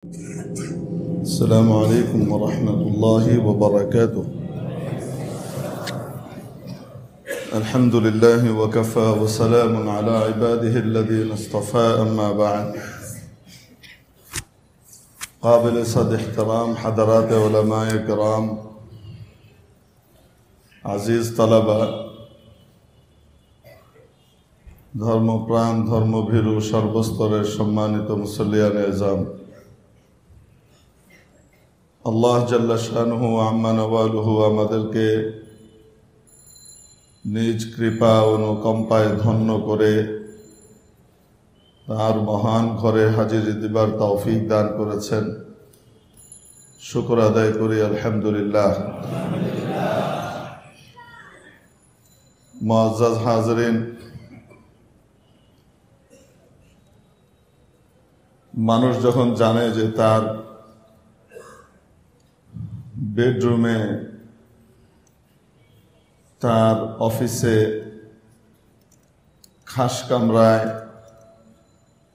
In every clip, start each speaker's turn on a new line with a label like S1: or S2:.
S1: السلام عليكم ورحمة الله وبركاته. الحمد لله وكفى وسلام على عباده الذين اصطفى أما بعد. قابل صد احترام حضرات علماء کرام, عزیز طلبا, ধর্মপ্রাণ ধর্মভীরু সর্বস্তরের সম্মানিত মুসল্লিয়ান এজাম, আল্লাহ জাল্লা শানুহু আম্মা নওয়ালুহু আমাদেরকে নিজ কৃপা অনুকম্পায় ধন্য করে তার মহান ঘরে হাজিরি দিবার তৌফিক দান করেছেন। শুকর আদায় করি আলহামদুলিল্লাহ। মুআজ্জাজ হাজিরিন, মানুষ যখন জানে যে তার বেডরুমে, তার অফিসে, খাস কামরায়,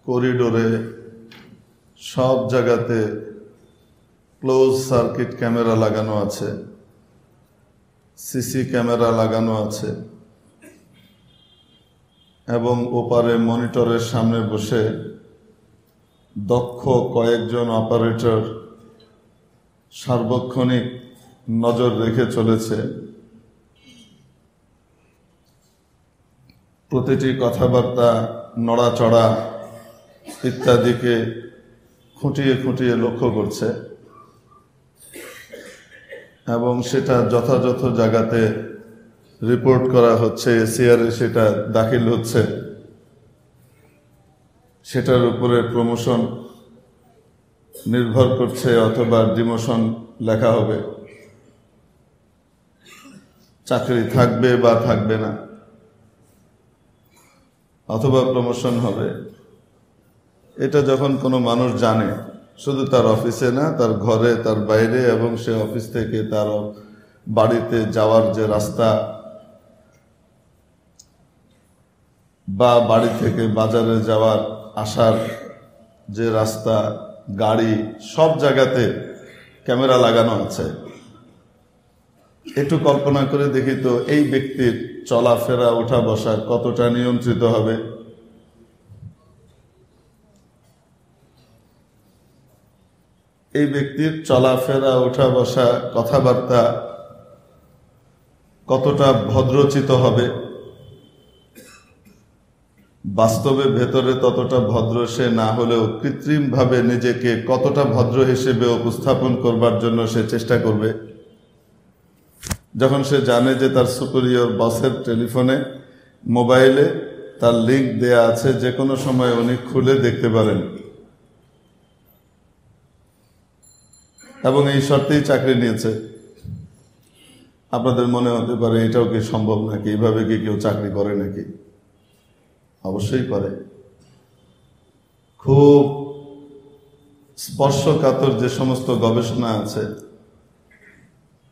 S1: করিডোরে, সব জায়গাতে ক্লোজ সার্কিট ক্যামেরা লাগানো আছে, সিসি ক্যামেরা লাগানো আছে এবং ওপারে মনিটরের সামনে বসে দক্ষ কয়েকজন অপারেটর সার্বক্ষণিক নজর রেখে চলেছে, প্রতিটি কথাবার্তা, নড়াচড়া ইত্যাদিকে খুঁটিয়ে খুঁটিয়ে লক্ষ্য করছে এবং সেটা যথাযথ জায়গাতে রিপোর্ট করা হচ্ছে, এসিআরে সেটা দাখিল হচ্ছে, সেটার উপরে প্রমোশন নির্ভর করছে অথবা ডিমোশন লেখা হবে, চাকরি থাকবে বা থাকবে না, অথবা প্রমোশন হবে। এটা যখন কোনো মানুষ জানে, শুধু তার অফিসে না, তার ঘরে, তার বাইরে এবং সে অফিস থেকে তার বাড়িতে যাওয়ার যে রাস্তা বা বাড়ি থেকে বাজারে যাওয়ার আসার যে রাস্তা, গাড়ি, সব জায়গাতে ক্যামেরা লাগানো আছে। একটু কল্পনা করে দেখি তো, এই ব্যক্তির চলাফেরা, ওঠা বসা কতটা নিয়ন্ত্রিত হবে? এই ব্যক্তির চলাফেরা, ওঠা বসা, কথাবার্তা কতটা ভদ্রচিত হবে? বাস্তবে ভেতরে ততটা ভদ্র সে না হলেও কৃত্রিমভাবে নিজেকে কতটা ভদ্র হিসেবে উপস্থাপন করবার জন্য সে চেষ্টা করবে। যখন সে জানে যে তার সুপিরিয়র বসের টেলিফোনে, মোবাইলে তার লিংক দেয়া আছে, যে কোনো সময় উনি খুলে দেখতে পারেন এবং এই শর্তেই চাকরি নিয়েছে। আপনাদের মনে হতে পারে এটাও কি সম্ভব নাকি? এইভাবে কি কেউ চাকরি করে নাকি? অবশ্যই করে। খুব স্পর্শকাতর যে সমস্ত গবেষণা আছে,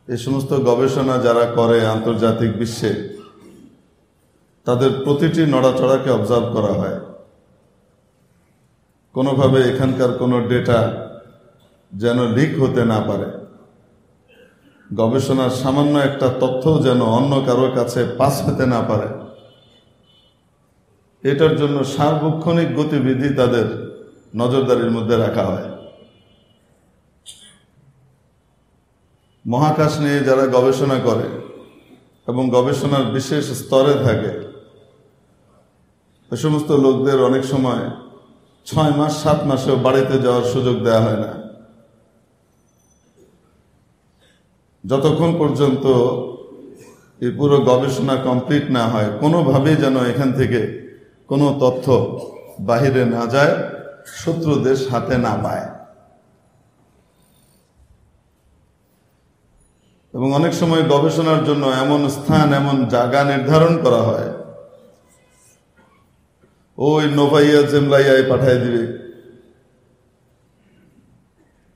S1: এই সমস্ত গবেষণা যারা করে আন্তর্জাতিক বিশ্বে, তাদের প্রতিটি নড়াচড়াকে অবজার্ভ করা হয়। কোনোভাবে এখানকার কোনো ডেটা যেন লিক হতে না পারে, গবেষণার সামান্য একটা তথ্য যেন অন্য কারোর কাছে পাস হতে না পারে, এটার জন্য সার্বক্ষণিক গতিবিধি তাদের নজরদারির মধ্যে রাখা হয়। মহাকাশ নিয়ে যারা গবেষণা করে এবং গবেষণার বিশেষ স্তরে থাকে, এ সমস্ত লোকদের অনেক সময় 6 মাস 7 মাসেও বাড়িতে যাওয়ার সুযোগ দেওয়া হয় না, যতক্ষণ পর্যন্ত এই পুরো গবেষণা কমপ্লিট না হয়। কোনোভাবেই যেন এখান থেকে কোনো তথ্য বাহিরে না যায়, শত্রু দেশ হাতে না পায়। এবং অনেক সময় গবেষণার জন্য এমন স্থান, এমন জায়গা নির্ধারণ করা হয়, ওই নোভাইয়া জেমলাইয়ায় পাঠিয়ে দিবে,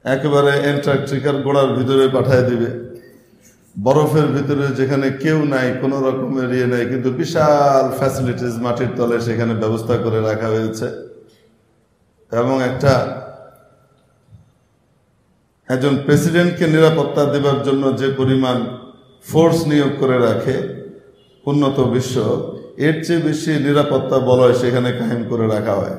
S1: একেবারে অ্যান্টার্কটিকার গোড়ার ভিতরে পাঠিয়ে দিবে, বরফের ভিতরে যেখানে কেউ নাই, কোন রকমের ইয়ে নাই, কিন্তু বিশাল ফ্যাসিলিটিস মাটির তলে সেখানে ব্যবস্থা করে রাখা হয়েছে এবং একটা একজন প্রেসিডেন্টকে নিরাপত্তা দেবার জন্য যে পরিমাণ ফোর্স নিয়োগ করে রাখে উন্নত বিশ্ব, এর চেয়ে বেশি নিরাপত্তা বলয় সেখানে কায়েম করে রাখা হয়,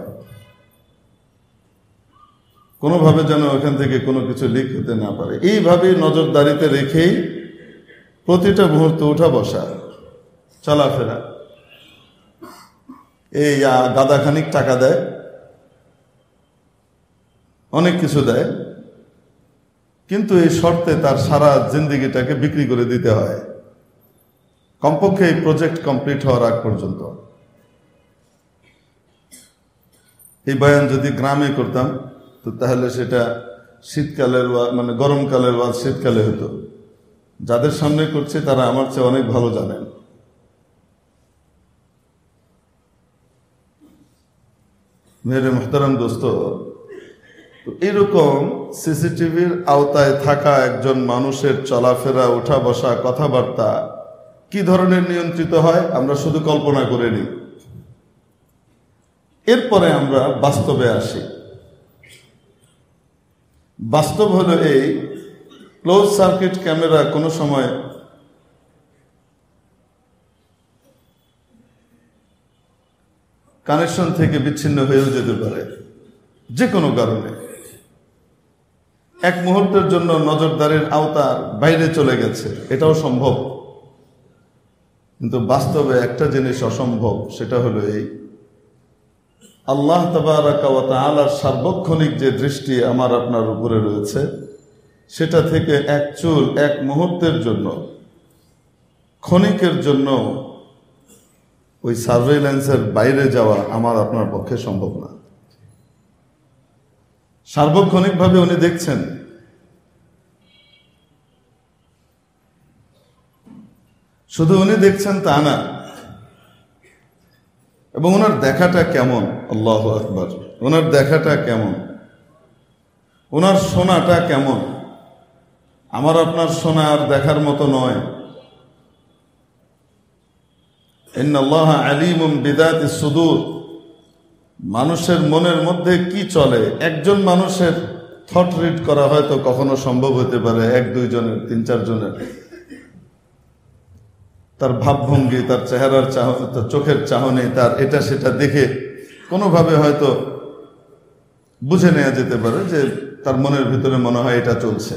S1: কোনোভাবে যেন ওখান থেকে কোনো কিছু লিক হতে না পারে। এইভাবেই নজরদারিতে রেখেই প্রতিটা মুহূর্তে উঠা বসা, চলাফেরা। এই গাদা খানিক টাকা দেয়, অনেক কিছু দেয়, কিন্তু এই শর্তে তার সারা জিন্দেগিটাকে বিক্রি করে দিতে হয়, কমপক্ষে এই প্রজেক্ট কমপ্লিট হওয়ার আগ পর্যন্ত। এই বয়ান যদি গ্রামে করতাম তো তাহলে সেটা শীতকালের মানে গরমকালের ওয়াজ শীতকালে হতো। যাদের সামনে করছে তারা আমার চেয়ে অনেক ভালো জানেন। মেরে মোহতারাম দোস্ত, তো এরকম সিসিটিভির আওতায় থাকা একজন মানুষের চলাফেরা, ওঠা বসা, কথাবার্তা কি ধরনের নিয়ন্ত্রিত হয় আমরা শুধু কল্পনা করে নিই। এরপরে আমরা বাস্তবে আসি। বাস্তব হলো এই, ক্লোজ সার্কিট ক্যামেরা কোনো সময় কানেকশন থেকে বিচ্ছিন্ন হয়েও যেতে পারে যে কোনো কারণে। এক মুহূর্তের জন্য নজরদারির আওতার বাইরে চলে গেছে, এটাও সম্ভব। কিন্তু বাস্তবে একটা জিনিস অসম্ভব, সেটা হলো এই, আল্লাহ তাবারাকা ওয়া তাআলার সার্বক্ষণিক যে দৃষ্টি আমার আপনার উপরে রয়েছে, সেটা থেকে এক চুল, এক মুহূর্তের জন্য, ক্ষণিকের জন্য ওই সার্ভেইলেন্সের বাইরে যাওয়া আমার আপনার পক্ষে সম্ভব না। সার্বক্ষণিকভাবে উনি দেখছেন। শুধু উনি দেখছেন তা না, এবং ওনার দেখাটা কেমন, আল্লাহু আকবার, ওনার দেখাটা কেমন, ওনার শোনাটা কেমন, আমার আপনার শোনা আর দেখার মতো নয়। ইন্নাল্লাহা আলিমুম বিযাতিস সুদূর, মানুষের মনের মধ্যে কি চলে একজন মানুষের থট রিড করা হয়তো কখনো সম্ভব হতে পারে, এক দুইজনের, তিন চারজনের। তার ভাবভঙ্গি, তার চেহারার তার চোখের চাহনি, তার এটা সেটা দেখে কোনোভাবে হয়তো বুঝে নেওয়া যেতে পারে যে তার মনের ভিতরে মনে হয় এটা চলছে,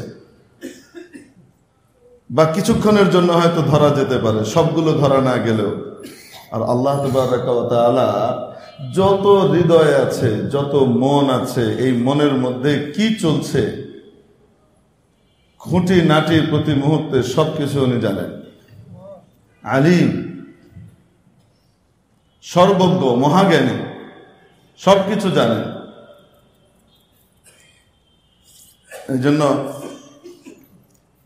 S1: বা কিছুক্ষণের জন্য হয়তো ধরা যেতে পারে, সবগুলো ধরা না গেলেও। আর আল্লাহ তাবারাকা ওয়া তাআলা যত হৃদয় আছে, যত মন আছে, এই মনের মধ্যে কি চলছে খুঁটি নাটি প্রতি মুহূর্তে সবকিছু উনি জানেন। আলিম, সর্বজ্ঞ, মহাজ্ঞানী, সবকিছু জানেন। এই জন্য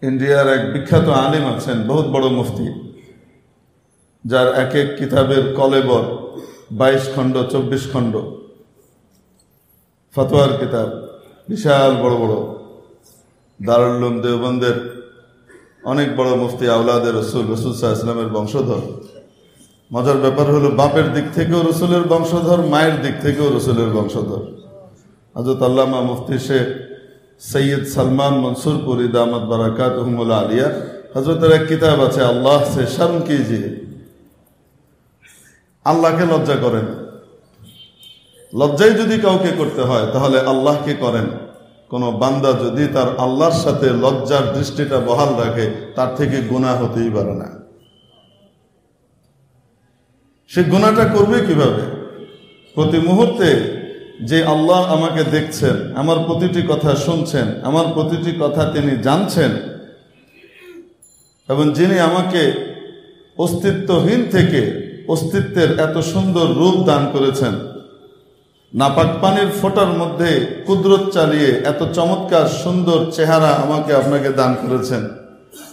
S1: ইন্ডিয়ার এক বিখ্যাত আলিম আছেন, বহুত বড় মুফতি, যার এক এক কিতাবের কলেবর 22 খণ্ড, 24 খণ্ড ফতোয়ার কিতাব, বিশাল বড় বড়। দারুল উলুম দেওবন্দের অনেক বড় মুফতি, আওলাদের রসুল, রসুল সাল্লাল্লাহু আলাইহি ওয়াসাল্লামের বংশধর। মজার ব্যাপার হলো বাপের দিক থেকেও রসুলের বংশধর, মায়ের দিক থেকেও রসুলের বংশধর। হযরত আল্লামা মুফতি শেখ সৈয়দ সালমান মনসুরপুরি দামাত বারাকাতুহুল আলিয়া, হযরতের এক কিতাব আছে, আল্লাহ সে শর্ম কিজিয়ে, আল্লাহকে লজ্জা করেন। লজ্জাই যদি কাউকে করতে হয় তাহলে আল্লাহকে করেন। কোন বান্দা যদি তার আল্লাহর সাথে লজ্জার দৃষ্টিটা বহাল রাখে, তার থেকে গুনাহ হতেই পারে না। সে গুনাহটা করবে কিভাবে? প্রতি মুহূর্তে যে আল্লাহ আমাকে দেখছেন, আমার প্রতিটি কথা শুনছেন, আমার প্রতিটি কথা তিনি জানছেন, এবং যিনি আমাকে অস্তিত্বহীন থেকে অস্তিত্বের এত সুন্দর রূপ দান করেছেন, নাপাক পানির ফোঁটার মধ্যে কুদরত চালিয়ে এত চমৎকার সুন্দর চেহারা আমাকে আপনাকে দান করেছেন,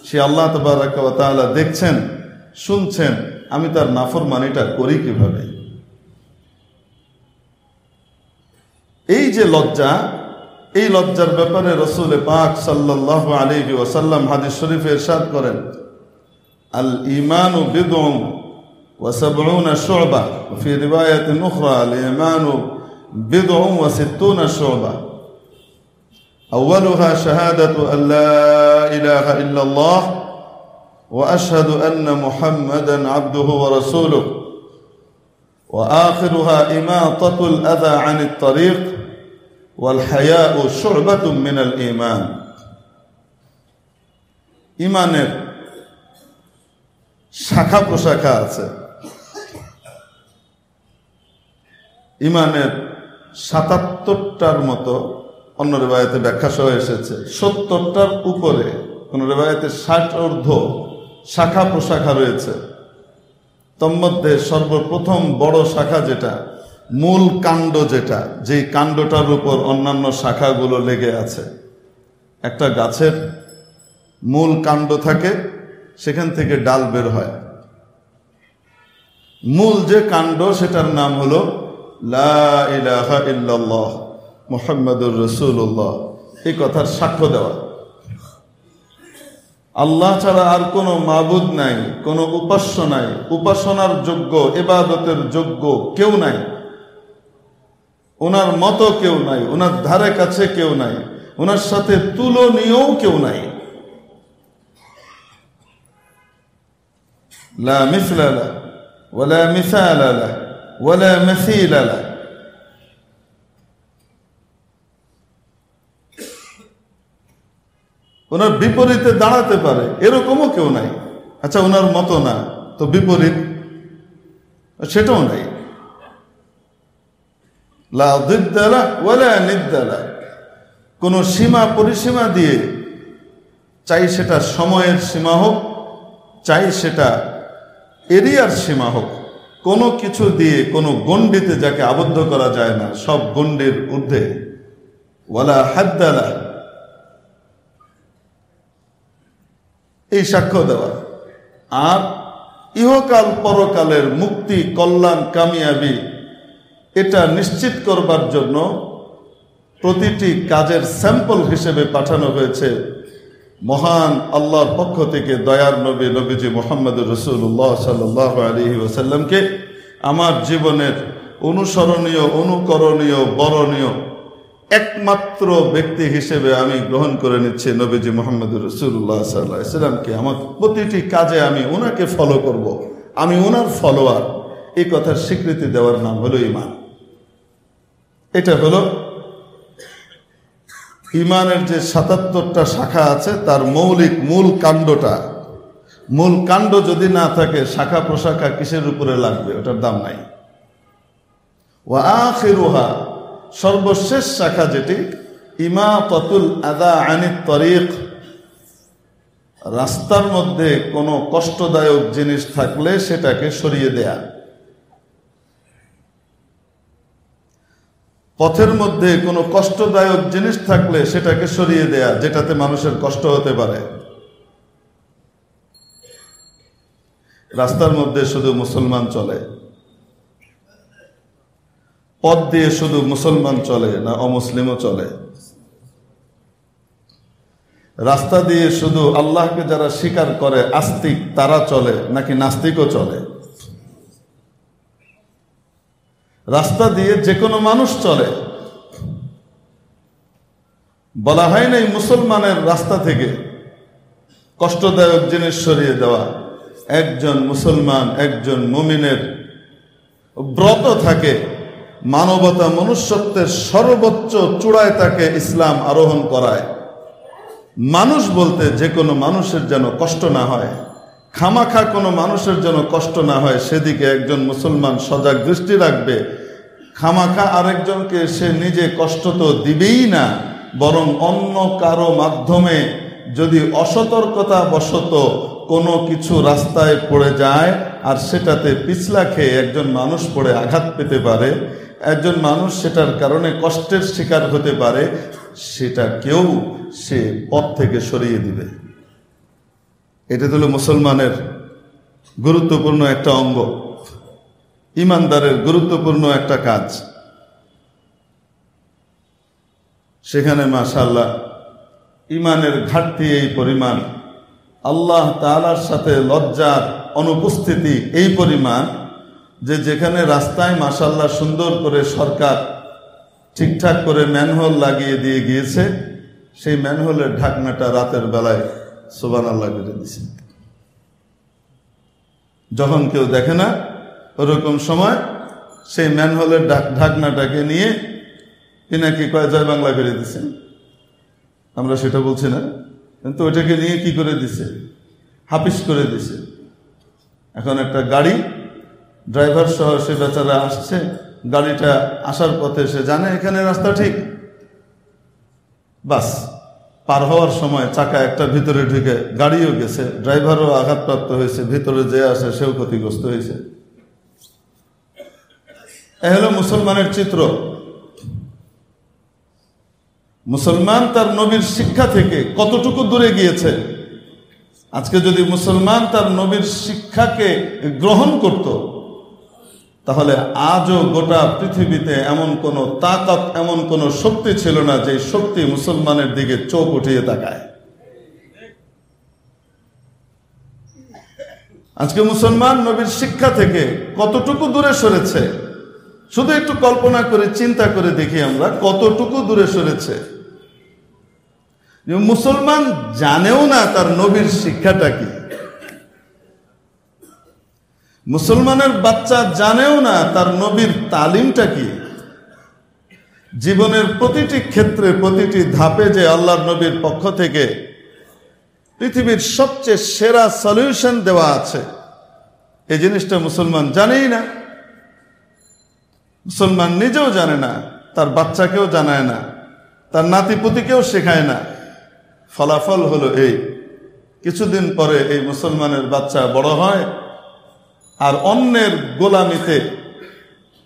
S1: সে আল্লাহ তাবারাকা ওয়া তাআলা দেখছেন, শুনছেন, আমি তার নাফরমানিটা করি কিভাবে? এই যে লজ্জা, এই লজ্জার ব্যাপারে রাসূল পাক সাল্লাল্লাহু আলাইহি ওয়াসাল্লাম হাদিস শরীফে ইরশাদ করেন, আল ঈমানু বিদউন ওয়া সাবউনা শু'বা, ফি রিওয়ায়াতিন উখরা আল ঈমানু বিদউন ওয়া সিত্তুনা শু'বা। আউয়ালুহা শাহাদাতু আল্লা ইলাহা ইল্লাল্লাহ ওয়া আশহাদু আন্না মুহাম্মাদান আবদুহু ওয়া রাসূলুহু ওয়া আখিরুহা ইমাতাতুল আযা আনিত তারিক ওয়াল হায়াউ শু'বাতুম মিনাল ঈমান। ঈমানের শাখা প্রশাখা আছে। ঈমানের ৭৭টার মতো, অন্য রিওয়ায়াতে ব্যাখ্যা সহ এসেছে ৭০টার উপরে, কোন রিওয়ায়াতে ৬০ ঊর্ধ্ব শাখা প্রশাখা রয়েছে। তন্মধ্যে সর্বপ্রথম বড় শাখা যেটা, মূল কাণ্ড যেটা, যেই কাণ্ডটার উপর অন্যান্য শাখাগুলো লেগে আছে, একটা গাছের মূল কাণ্ড থাকে, সেখান থেকে ডাল বের হয়। মূল যে কাণ্ড সেটার নাম হলো লা ইলাহা ইল্লাল্লাহ মুহাম্মাদুর রাসূলুল্লাহ, এই কথার সাক্ষ্য দেওয়া। আল্লাহ ছাড়া আর কোনো মাবুদ নাই, কোনো উপাস্য নাই, উপাসনার যোগ্য, ইবাদতের যোগ্য কেউ নাই, ওনার মতো কেউ নাই, ওনার ধারে কাছে কেউ নাই, ওনার সাথে তুলনীয়ও কেউ নাই। লা মিসলা লাহ ওয়ালা মিসালা লাহ ওয়ালা মাসীলা লাহ। ওনার বিপরীতে দাঁড়াতে পারে এরকমও কেউ নাই। আচ্ছা, ওনার মতো না তো বিপরীত, সেটাও নাই। লা দিদ্দা লাহ ওয়ালা নিদ্দা লাহ। কোন সীমা পরিসীমা দিয়ে, চাই সেটা সময়ের সীমা হোক, চাই সেটা এরিয়ার সীমা হোক, কোনো কিছু দিয়ে কোনো গণ্ডিতে যাকে আবদ্ধ করা যায় না, সব গণ্ডির ঊর্ধ্বে। ওয়ালা হাদ্দা লাহ, এই সাক্ষ্য দেওয়া। আর ইহকাল পরকালের মুক্তি, কল্যাণ, কামিয়াবি, এটা নিশ্চিত করবার জন্য প্রতিটি কাজের স্যাম্পল হিসেবে পাঠানো হয়েছে মহান আল্লাহর পক্ষ থেকে দয়ার নবী নবীজি মুহাম্মদুর রাসূলুল্লাহ সাল্লাল্লাহু আলাইহি ওয়াসাল্লামকে আমার জীবনের অনুসরণীয়, অনুকরণীয়, বরণীয় একমাত্র ব্যক্তি হিসেবে আমি গ্রহণ করে নিচ্ছি। নবীজি মুহাম্মদুর রাসূলুল্লাহ সাল্লাল্লাহু আলাইহি ওয়াসাল্লামকে আমার প্রতিটি কাজে আমি ওনাকে ফলো করব, আমি ওনার ফলোয়ার, এই কথার স্বীকৃতি দেওয়ার নাম হলো ঈমান। এটা হলো ঈমানের যে ৭৭টা শাখা আছে তার মৌলিক মূল কাণ্ডটা। মূল কাণ্ড যদি না থাকে, শাখা প্রশাখা কিসের উপরে লাগবে, ওটার দাম নাই। ওয়া আখিরুহা, সর্বশেষ শাখা যেটি, ইমাতাতুল আযা আনিত তারিক, রাস্তার মধ্যে কোনো কষ্টদায়ক জিনিস থাকলে সেটাকে সরিয়ে দেয়া। পথের মধ্যে কোনো কষ্টদায়ক জিনিস থাকলে সেটাকে সরিয়ে দেয়া, যেটাতে মানুষের কষ্ট হতে পারে। রাস্তার মধ্যে শুধু মুসলমান চলে, পথ দিয়ে শুধু মুসলমান চলে না অমুসলিমও চলে? রাস্তা দিয়ে শুধু আল্লাহকে যারা স্বীকার করে আস্তিক তারা চলে নাকি নাস্তিকও চলে? রাস্তা দিয়ে যে কোনো মানুষ চলে। বলা হয় নাই মুসলমানের রাস্তা থেকে কষ্টদায়ক জিনিস সরিয়ে দেওয়া। একজন মুসলমান, একজন মুমিনের ব্রত থাকে, মানবতা মনুষ্যত্বের সর্বোচ্চ চূড়ায় তাকে ইসলাম আরোহণ করায়। মানুষ বলতে যে কোনো মানুষের যেন কষ্ট না হয়, খামাখা কোনো মানুষের যেন কষ্ট না হয়, সেদিকে একজন মুসলমান সজাগ দৃষ্টি রাখবে। খামাখা আরেকজনকে সে নিজে কষ্ট তো দিবেই না, বরং অন্য কারো মাধ্যমে যদি অসতর্কতা বশত কোনো কিছু রাস্তায় পড়ে যায় আর সেটাতে পিছলা খেয়ে একজন মানুষ পড়ে আঘাত পেতে পারে, একজন মানুষ সেটার কারণে কষ্টের শিকার হতে পারে, সেটা কেউ সে পথ থেকে সরিয়ে দিবে। এটা হলো মুসলমানের গুরুত্বপূর্ণ একটা অঙ্গ, ঈমানদারের গুরুত্বপূর্ণ একটা কাজ। সেখানে মাশাআল্লাহ ঈমানের ঘাটতি এই পরিমাণ, আল্লাহ তাআলার সাথে লজ্জার অনুপস্থিতি এই পরিমাণ যে যেখানে রাস্তায় মাশাআল্লাহ সুন্দর করে সরকার ঠিকঠাক করে ম্যানহোল লাগিয়ে দিয়ে গিয়েছে, সেই ম্যানহোলের ঢাকনাটা রাতের বেলায় সুবহানাল্লাহ করে দিছে। যখন কেউ দেখে না ওরকম সময় সেই ম্যানহোলের ঢাকনাটাকে নিয়ে নাকি কয় জয় বাংলা করে দিছে। আমরা সেটা বলছি না, কিন্তু ওইটাকে নিয়ে কি করে দিছে, হাফিস করে দিছে। এখন একটা গাড়ি ড্রাইভার সহ সে বেচারা আসছে, গাড়িটা আসার পথে সে জানে এখানে রাস্তা ঠিক, বাস পার হওয়ার সময় চাকা একটা ভিতরে ঢুকে গাড়িও গেছে, ড্রাইভারও আঘাতপ্রাপ্ত হয়েছে, ভিতরে যে আসে সেও ক্ষতিগ্রস্ত হয়েছে। এ হলো মুসলমানের চিত্র। মুসলমান তার নবীর শিক্ষা থেকে কতটুকু দূরে গিয়েছে। আজকে যদি মুসলমান তার নবীর শিক্ষাকে গ্রহণ করত, তাহলে আজও গোটা পৃথিবীতে এমন কোন তাকত, এমন কোন শক্তি ছিল না যে শক্তি মুসলমানের দিকে চোখ উঠিয়ে তাকায়। আজকে মুসলমান নবীর শিক্ষা থেকে কতটুকু দূরে সরেছে, শুধু একটু কল্পনা করে চিন্তা করে দেখি আমরা কতটুকু দূরে সরেছে। মুসলমান জানেও না তার নবীর শিক্ষাটা কি। মুসলমানের বাচ্চা জানেও না তার নবীর তালিমটা কি। জীবনের প্রতিটি ক্ষেত্রে, প্রতিটি ধাপে যে আল্লাহর নবীর পক্ষ থেকে পৃথিবীর সবচেয়ে সেরা সলিউশন দেওয়া আছে, এই জিনিসটা মুসলমান জানেই না। মুসলমান নিজেও জানে না, তার বাচ্চাকেও জানায় না, তার নাতিপুতিকেও শেখায় না। ফলাফল হলো এই, কিছুদিন পরে এই মুসলমানের বাচ্চা বড় হয় আর অন্যের গোলামিতে,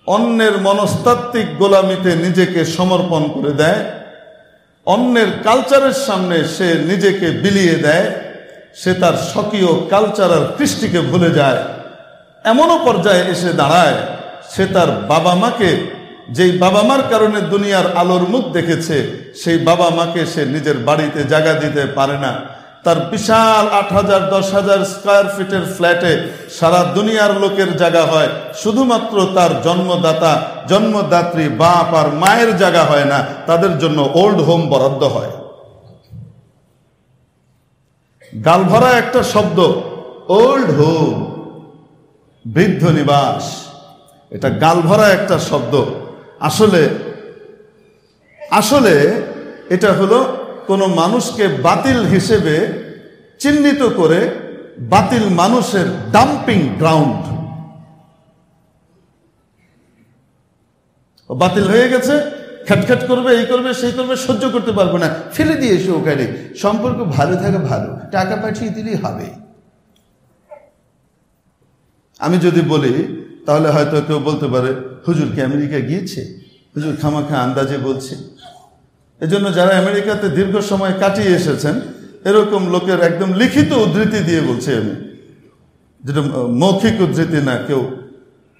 S1: অন্যের মনস্তাত্ত্বিক গোলামিতে নিজেকে সমর্পণ করে দেয়, অন্যের কালচারের সামনে সে নিজেকে বিলিয়ে দেয়, সে তার স্বকীয় কালচার আর কৃষ্টিকে ভুলে যায়। এমনও পর্যায়ে এসে দাঁড়ায় সে তার বাবা মাকে, যেই বাবা মার কারণে দুনিয়ার আলোর মুখ দেখেছে, সেই বাবা মাকে সে নিজের বাড়িতে জায়গা দিতে পারে না। তার বিশাল 8,000 10,000 স্কয়ার ফিটের ফ্ল্যাটে সারা দুনিয়ার লোকের জায়গা হয়, শুধুমাত্র তার জন্মদাতা জন্মদাত্রী বাপ আর মায়ের জায়গা হয় না, তাদের জন্য ওল্ড হোম বরাদ্দ হয়। গালভরা একটা শব্দ, ওল্ড হোম, বৃদ্ধ নিবাস। এটা গালভরা একটা শব্দ। আসলে এটা হলো কোন মানুষকে বাতিল হিসেবে চিহ্নিত করে বাতিল মানুষের ডাম্পিং গ্রাউন্ড। বাতিল হয়ে গেছে, খ্যাটখ্যাট করবে, এই করবে, সেই করবে, সহ্য করতে পারবে না, ফেলে দিয়ে এসে ওখানে। সম্পর্ক ভালো থাকে ভালো, টাকা পাঠিয়ে দিলেই হবে। আমি যদি বলি তাহলে হয়তো কেউ বলতে পারে, হুজুর কি আমেরিকা গিয়েছে? হুজুর খামাখা আন্দাজে বলছে। এজন্য যারা আমেরিকাতে দীর্ঘ সময় কাটিয়ে এসেছেন, এরকম লোকের একদম লিখিত উদ্ধৃতি দিয়ে বলছি আমি, যেটা মৌখিক উদ্ধৃতি না, কেউ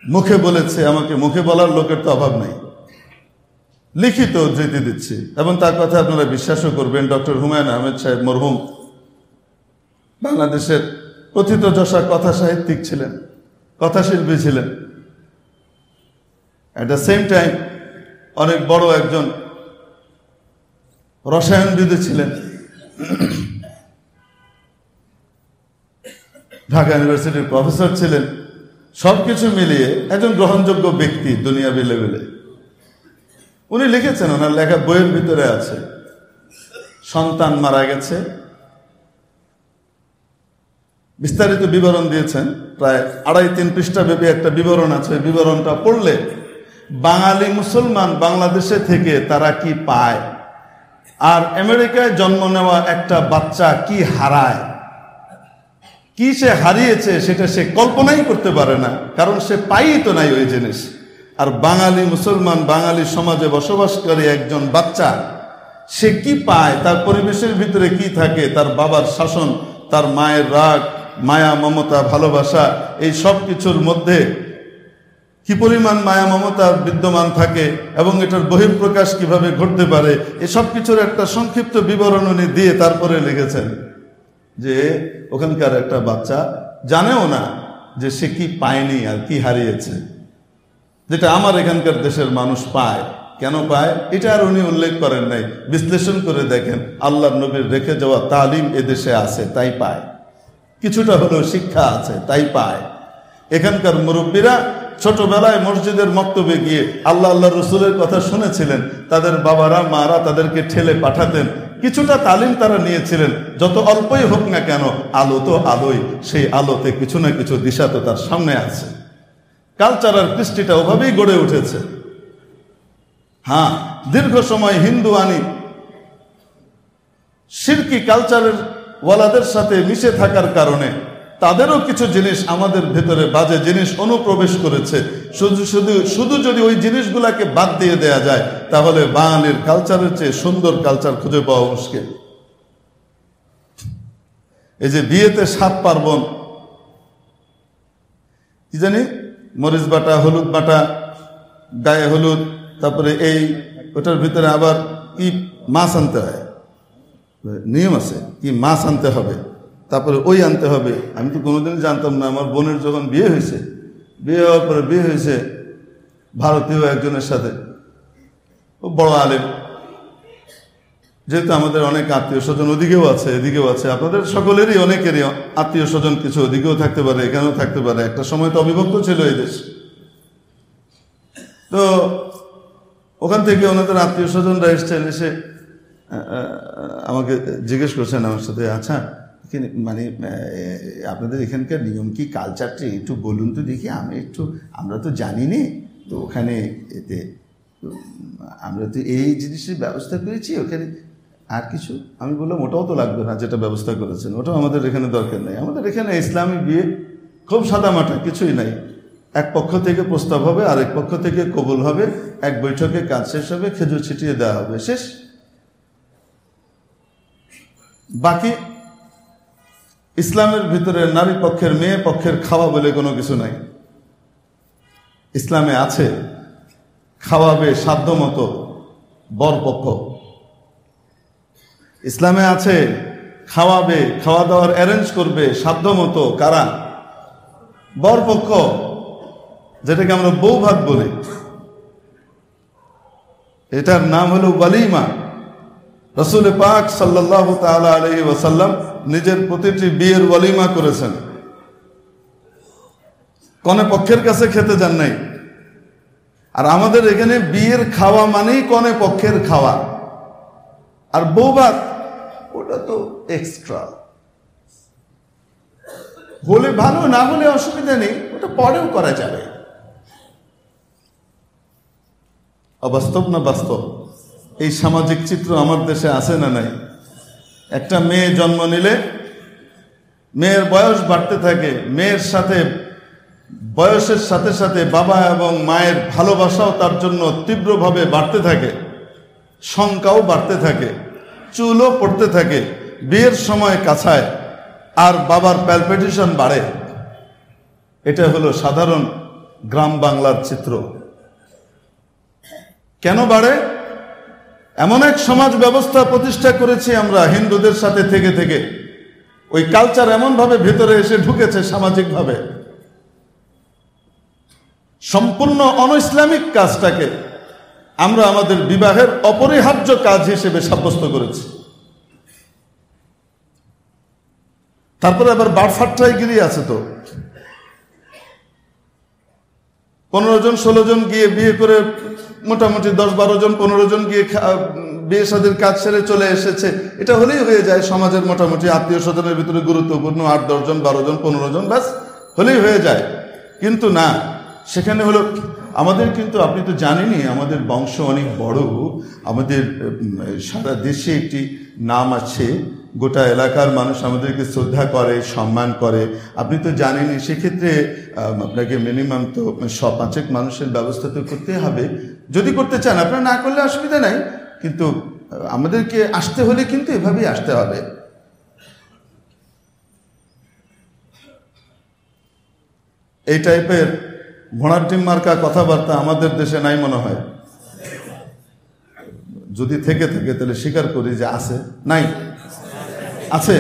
S1: মুখে বলেছে, আমাকে মুখে বলার লোকের তো অভাব নাই, লিখিত উদ্ধৃতি দিচ্ছি এবং তার কথা আপনারা বিশ্বাসও করবেন। ডক্টর হুমায়ুন আহমেদ সাহেব মরহুম বাংলাদেশের প্রথিতযশা কথা সাহিত্যিক ছিলেন, কথাশিল্পী ছিলেন, এট দ্য সেম টাইম অনেক বড় একজন রসায়নবিদ ছিলেন। ঢাকা ইউনিভার্সিটির প্রফেসর ছিলেন। সবকিছু মিলিয়ে একজন গ্রহণযোগ্য ব্যক্তি দুনিয়াবি লেভেলে। উনি লিখেছেন, ওনার লেখা বইয়ের ভিতরে আছে, সন্তান মারা গেছে, বিস্তারিত বিবরণ দিয়েছেন, প্রায় 2.5-3 পৃষ্ঠা ব্যাপী একটা বিবরণ আছে। বিবরণটা পড়লে বাঙালি মুসলমান বাংলাদেশে থেকে তারা কি পায়, আর আমেরিকায় জন্ম নেওয়া একটা বাচ্চা কি হারায়, কি সে হারিয়েছে সেটা সে কল্পনাই করতে পারে না, কারণ সে পাইই তো নাই ওই জিনিস। আর বাঙালি মুসলমান বাঙালি সমাজে বসবাসকারী একজন বাচ্চা সে কি পায়, তার পরিবেশের ভিতরে কি থাকে, তার বাবার শাসন, তার মায়ের রাগ, মায়া মমতা ভালোবাসা, এই সব কিছুর মধ্যে কি পরিমাণ মায়া মমতা বিদ্যমান থাকে এবং এটার বহিঃপ্রকাশ কিভাবে ঘটতে পারে, এসব কিছুর একটা সংক্ষিপ্ত বিবরণ উনি দিয়ে তারপরে লিখেছেন যে ওখানকার একটা বাচ্চা জানেও না যে সে কি পায়নি আর কি হারিয়েছে, যেটা আমার এখানকার দেশের মানুষ পায়। কেন পায় এটা আর উনি উল্লেখ করেন নাই। বিশ্লেষণ করে দেখেন, আল্লাহর নবীর রেখে যাওয়া তালিম এদেশে আছে তাই পায়, কিছুটা হলেও শিক্ষা আছে তাই পায়। এখানকার মুরব্বীরা ছোটবেলায় মসজিদের মক্তবে গিয়ে আল্লাহ রসুলের কথা শুনেছিলেন, তাদের বাবারা মারা তাদেরকে ঠেলে পাঠাতেন, কিছুটা তালিম তারা নিয়েছিলেন। যত অল্পই হোক না কেন, আলো তো আলোই, সেই আলোতে কিছু না কিছু দিশা তো তার সামনে আছে। কালচারাল কৃষ্টিটা ওভাবেই গড়ে উঠেছে। হ্যাঁ, দীর্ঘ সময় হিন্দু আনি শিরকি কালচারের ওয়ালাদের সাথে মিশে থাকার কারণে তাদেরও কিছু জিনিস আমাদের ভেতরে বাজে জিনিস অনুপ্রবেশ করেছে। শুধু যদি ওই জিনিসগুলাকে বাদ দিয়ে দেয়া যায়, তাহলে বাঙালির কালচারের চেয়ে সুন্দর কালচার খুঁজে পাওয়া মুশকিল। এই যে বিয়েতে 7 পার্বণ, কি জানি, মরিচ বাটা, হলুদ বাটা, গায়ে হলুদ, তারপরে এই ওটার ভিতরে আবার কি মাছ আনতে হয়, নিয়ম আছে, কি মাছ আনতে হবে, তারপরে ওই আনতে হবে। আমি তো কোনোদিনই জানতাম না। আমার বোনের যখন বিয়ে হয়েছে, বিয়ে হওয়ার পরে বিয়ে হয়েছে ভারতীয় একজনের সাথে, ও বড় আলেম। যেহেতু আমাদের অনেক আত্মীয় স্বজন ওদিকেও আছে এদিকেও আছে, আপনাদের সকলেরই অনেকেরই আত্মীয় স্বজন কিছু ওদিকেও থাকতে পারে, এখানেও থাকতে পারে। একটা সময় তো অবিভক্ত ছিল এই দেশ। তো ওখান থেকে ওনাদের আত্মীয় স্বজনরা এসছেন, এসে আমাকে জিজ্ঞেস করছেন আমার সাথে, আচ্ছা মানে আপনাদের এখানকার নিয়ম কি, কালচারটা একটু বলুন তো দেখি, আমরা তো জানি নি, তো ওখানে এতে আমরা তো এই জিনিসের ব্যবস্থা করেছি, ওখানে আর কিছু। আমি বললাম ওটাও তো লাগবে না, যেটা ব্যবস্থা করেছেন ওটাও আমাদের এখানে দরকার নেই। আমাদের এখানে ইসলামী বিয়ে খুব সাদামাটা, কিছুই নাই। এক পক্ষ থেকে প্রস্তাব হবে, আরেক পক্ষ থেকে কবুল হবে, এক বৈঠকে কাজ শেষ হবে, খেজুর ছিটিয়ে দেওয়া হবে, শেষ। বাকি ইসলামের ভিতরে নারী পক্ষের মেয়ে পক্ষের খাওয়া বলে কোনো কিছু নাই। ইসলামে আছে খাওয়াবে সাধ্য মতো বর পক্ষ, ইসলামে আছে খাওয়াবে, খাওয়া দাওয়ার অ্যারেঞ্জ করবে সাধ্য মতো কারা, বর পক্ষ, যেটাকে আমরা বউ ভাত বলি। এটার নাম হলো ওয়ালিমা। রাসূল পাক সাল্লাল্লাহু তাআলা আলাইহি ওয়াসাল্লাম নিজের প্রতিটি বিয়ের ওয়ালিমা করেছেন। কনে পক্ষের কাছে খেতে যান নাই। আর আমাদের এখানে বিয়ের খাওয়া মানেই কনে পক্ষের খাওয়া, আর বৌভাত ওটা তো এক্সট্রা। হলে ভালো, না হলে অসুবিধা নেই, ওটা পরেও করা যাবে। অবাস্তব না বাস্তব? এই সামাজিক চিত্র আমার দেশে আছে না নাই? একটা মেয়ে জন্ম নিলে মেয়ের বয়স বাড়তে থাকে, মেয়ের সাথে বয়সের সাথে সাথে বাবা এবং মায়ের ভালোবাসাও তার জন্য তীব্রভাবে বাড়তে থাকে, সংখ্যাও বাড়তে থাকে, চুলও পড়তে থাকে, বিয়ের সময় কাছায়, আর বাবার প্যালপিটেশন বাড়ে। এটা হলো সাধারণ গ্রাম বাংলার চিত্র। কেন বাড়ে? এমন এক সমাজ ব্যবস্থা প্রতিষ্ঠা করেছি আমরা হিন্দুদের সাথে থেকে থেকে, ওই কালচার এমনভাবে ভেতরে এসে ঢুকেছে সামাজিকভাবে, সম্পূর্ণ অনইসলামিক কাজটাকে আমরা আমাদের বিবাহের অপরিহার্য কাজ হিসেবে সাব্যস্ত করেছি। তারপরে আবার বাটফাট্টায় গিরি আছে তো, 15 জন 16 জন গিয়ে বিয়ে করে, মোটামুটি 10-12 জন 15 জন গিয়ে বিয়ে শাদীর কাজ সেরে চলে এসেছে। এটা হলেই হয়ে যায় সমাজের মোটামুটি আত্মীয় স্বজনের ভিতরে গুরুত্বপূর্ণ 8-10 জন 12 জন 15 জন, ব্যাস হলেই হয়ে যায়। কিন্তু না, সেখানে হলো আমাদের, কিন্তু আপনি তো জানেনই আমাদের বংশ অনেক বড়, আমাদের সারা দেশে একটি নাম আছে, গোটা এলাকার মানুষ আমাদেরকে শ্রদ্ধা করে, সম্মান করে। আপনি তো জানেনই, সেক্ষেত্রে আপনাকে মিনিমাম তো 5 মানুষের ব্যবস্থা তো করতে হবে। যদি করতে চান আপনারা, না করলে অসুবিধা নাই, কিন্তু আমাদেরকে আসতে হলে কিন্তু এভাবেই আসতে হবে। এই টাইপের ঘোড়ার ডিম মার্কা কথাবার্তা আমাদের দেশে নাই মনে হয়। যদি থেকে থাকে তাহলে স্বীকার করি যে আছে, নাই আছে।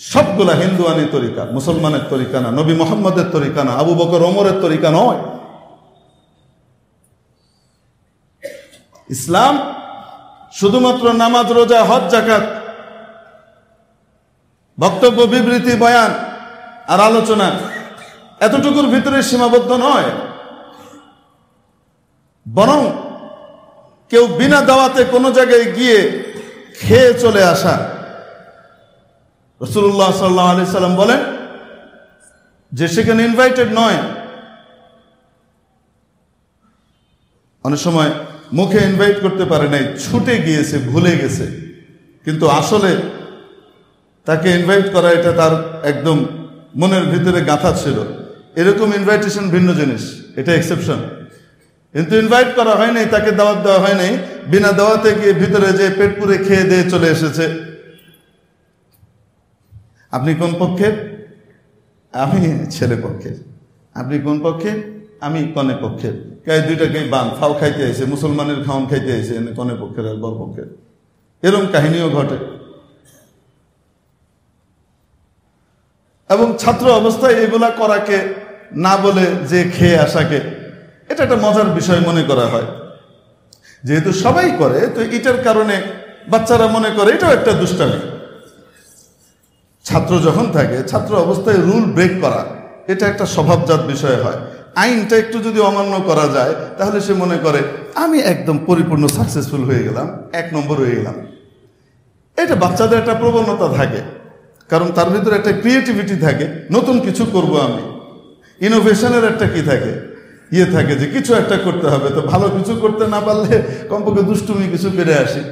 S1: সবগুলা হিন্দুয়ানি তরিকা, মুসলমানের তরিকা না, নবী মুহাম্মদের তরিকা না, আবু বকর ওমরের তরিকা নয়। ইসলাম শুধুমাত্র নামাজ, রোজা, হজ, যাকাত, বক্তব্য, বিবৃতি, বয়ান আর আলোচনা এতটুকুর ভিতরে সীমাবদ্ধ নয়, বরং কেউ বিনা দাওয়াতে কোনো জায়গায় গিয়ে খেয়ে চলে আসা। রাসূলুল্লাহ সাল্লাল্লাহু আলাইহি সাল্লাম বলেন যে সেখানে ইনভাইটেড নয়। অনেক সময় মুখে ইনভাইট করতে পারে নাই, ছুটে গিয়েছে, ভুলে গেছে, কিন্তু আসলে তাকে ইনভাইট করা এটা তার একদম মনের ভিতরে গাঁথা ছিল। এরকম ইনভাইটেশন ভিন্ন জিনিস, এটা এক্সেপশন। কিন্তু ইনভাইট করা হয় নাই, তাকে দাওয়াত দেওয়া হয় নাই, বিনা দাওয়াতে গিয়ে ভিতরে যে পেট পুরে খেয়ে দিয়ে চলে এসেছে। আপনি কোন পক্ষের? আমি ছেলে পক্ষের। আপনি কোন পক্ষের? আমি কনে পক্ষের। গায়ে দুইটাকে বান ফাও খাইতে আইছে, মুসলমানের খাওয়ান খাইতে আইছে, কনে পক্ষের আর বর পক্ষের। এরকম কাহিনীও ঘটে। এবং ছাত্র অবস্থায় এগুলা করাকে না বলে যে খেয়ে আসাকে এটা একটা মজার বিষয় মনে করা হয়। যেহেতু সবাই করে, তো এটার কারণে বাচ্চারা মনে করে এটাও একটা দুষ্টামি। ছাত্র যখন থাকে, ছাত্র অবস্থায় রুল ব্রেক করা এটা একটা স্বভাবজাত বিষয় হয়। আইনটা একটু যদি অমান্য করা যায়, তাহলে সে মনে করে আমি একদম পরিপূর্ণ সাকসেসফুল হয়ে গেলাম, 1 নম্বর হয়ে গেলাম। এটা বাচ্চাদের একটা প্রবণতা থাকে, কারণ তার ভিতরে একটা ক্রিয়েটিভিটি থাকে, নতুন কিছু করব আমি। ইনোভেশনের একটা কি থাকে, থাকে যে কিছু একটা করতে হবে, তো ভালো কিছু করতে না পারলে কমপক্ষে দুষ্টুমি কিছু করে আসি।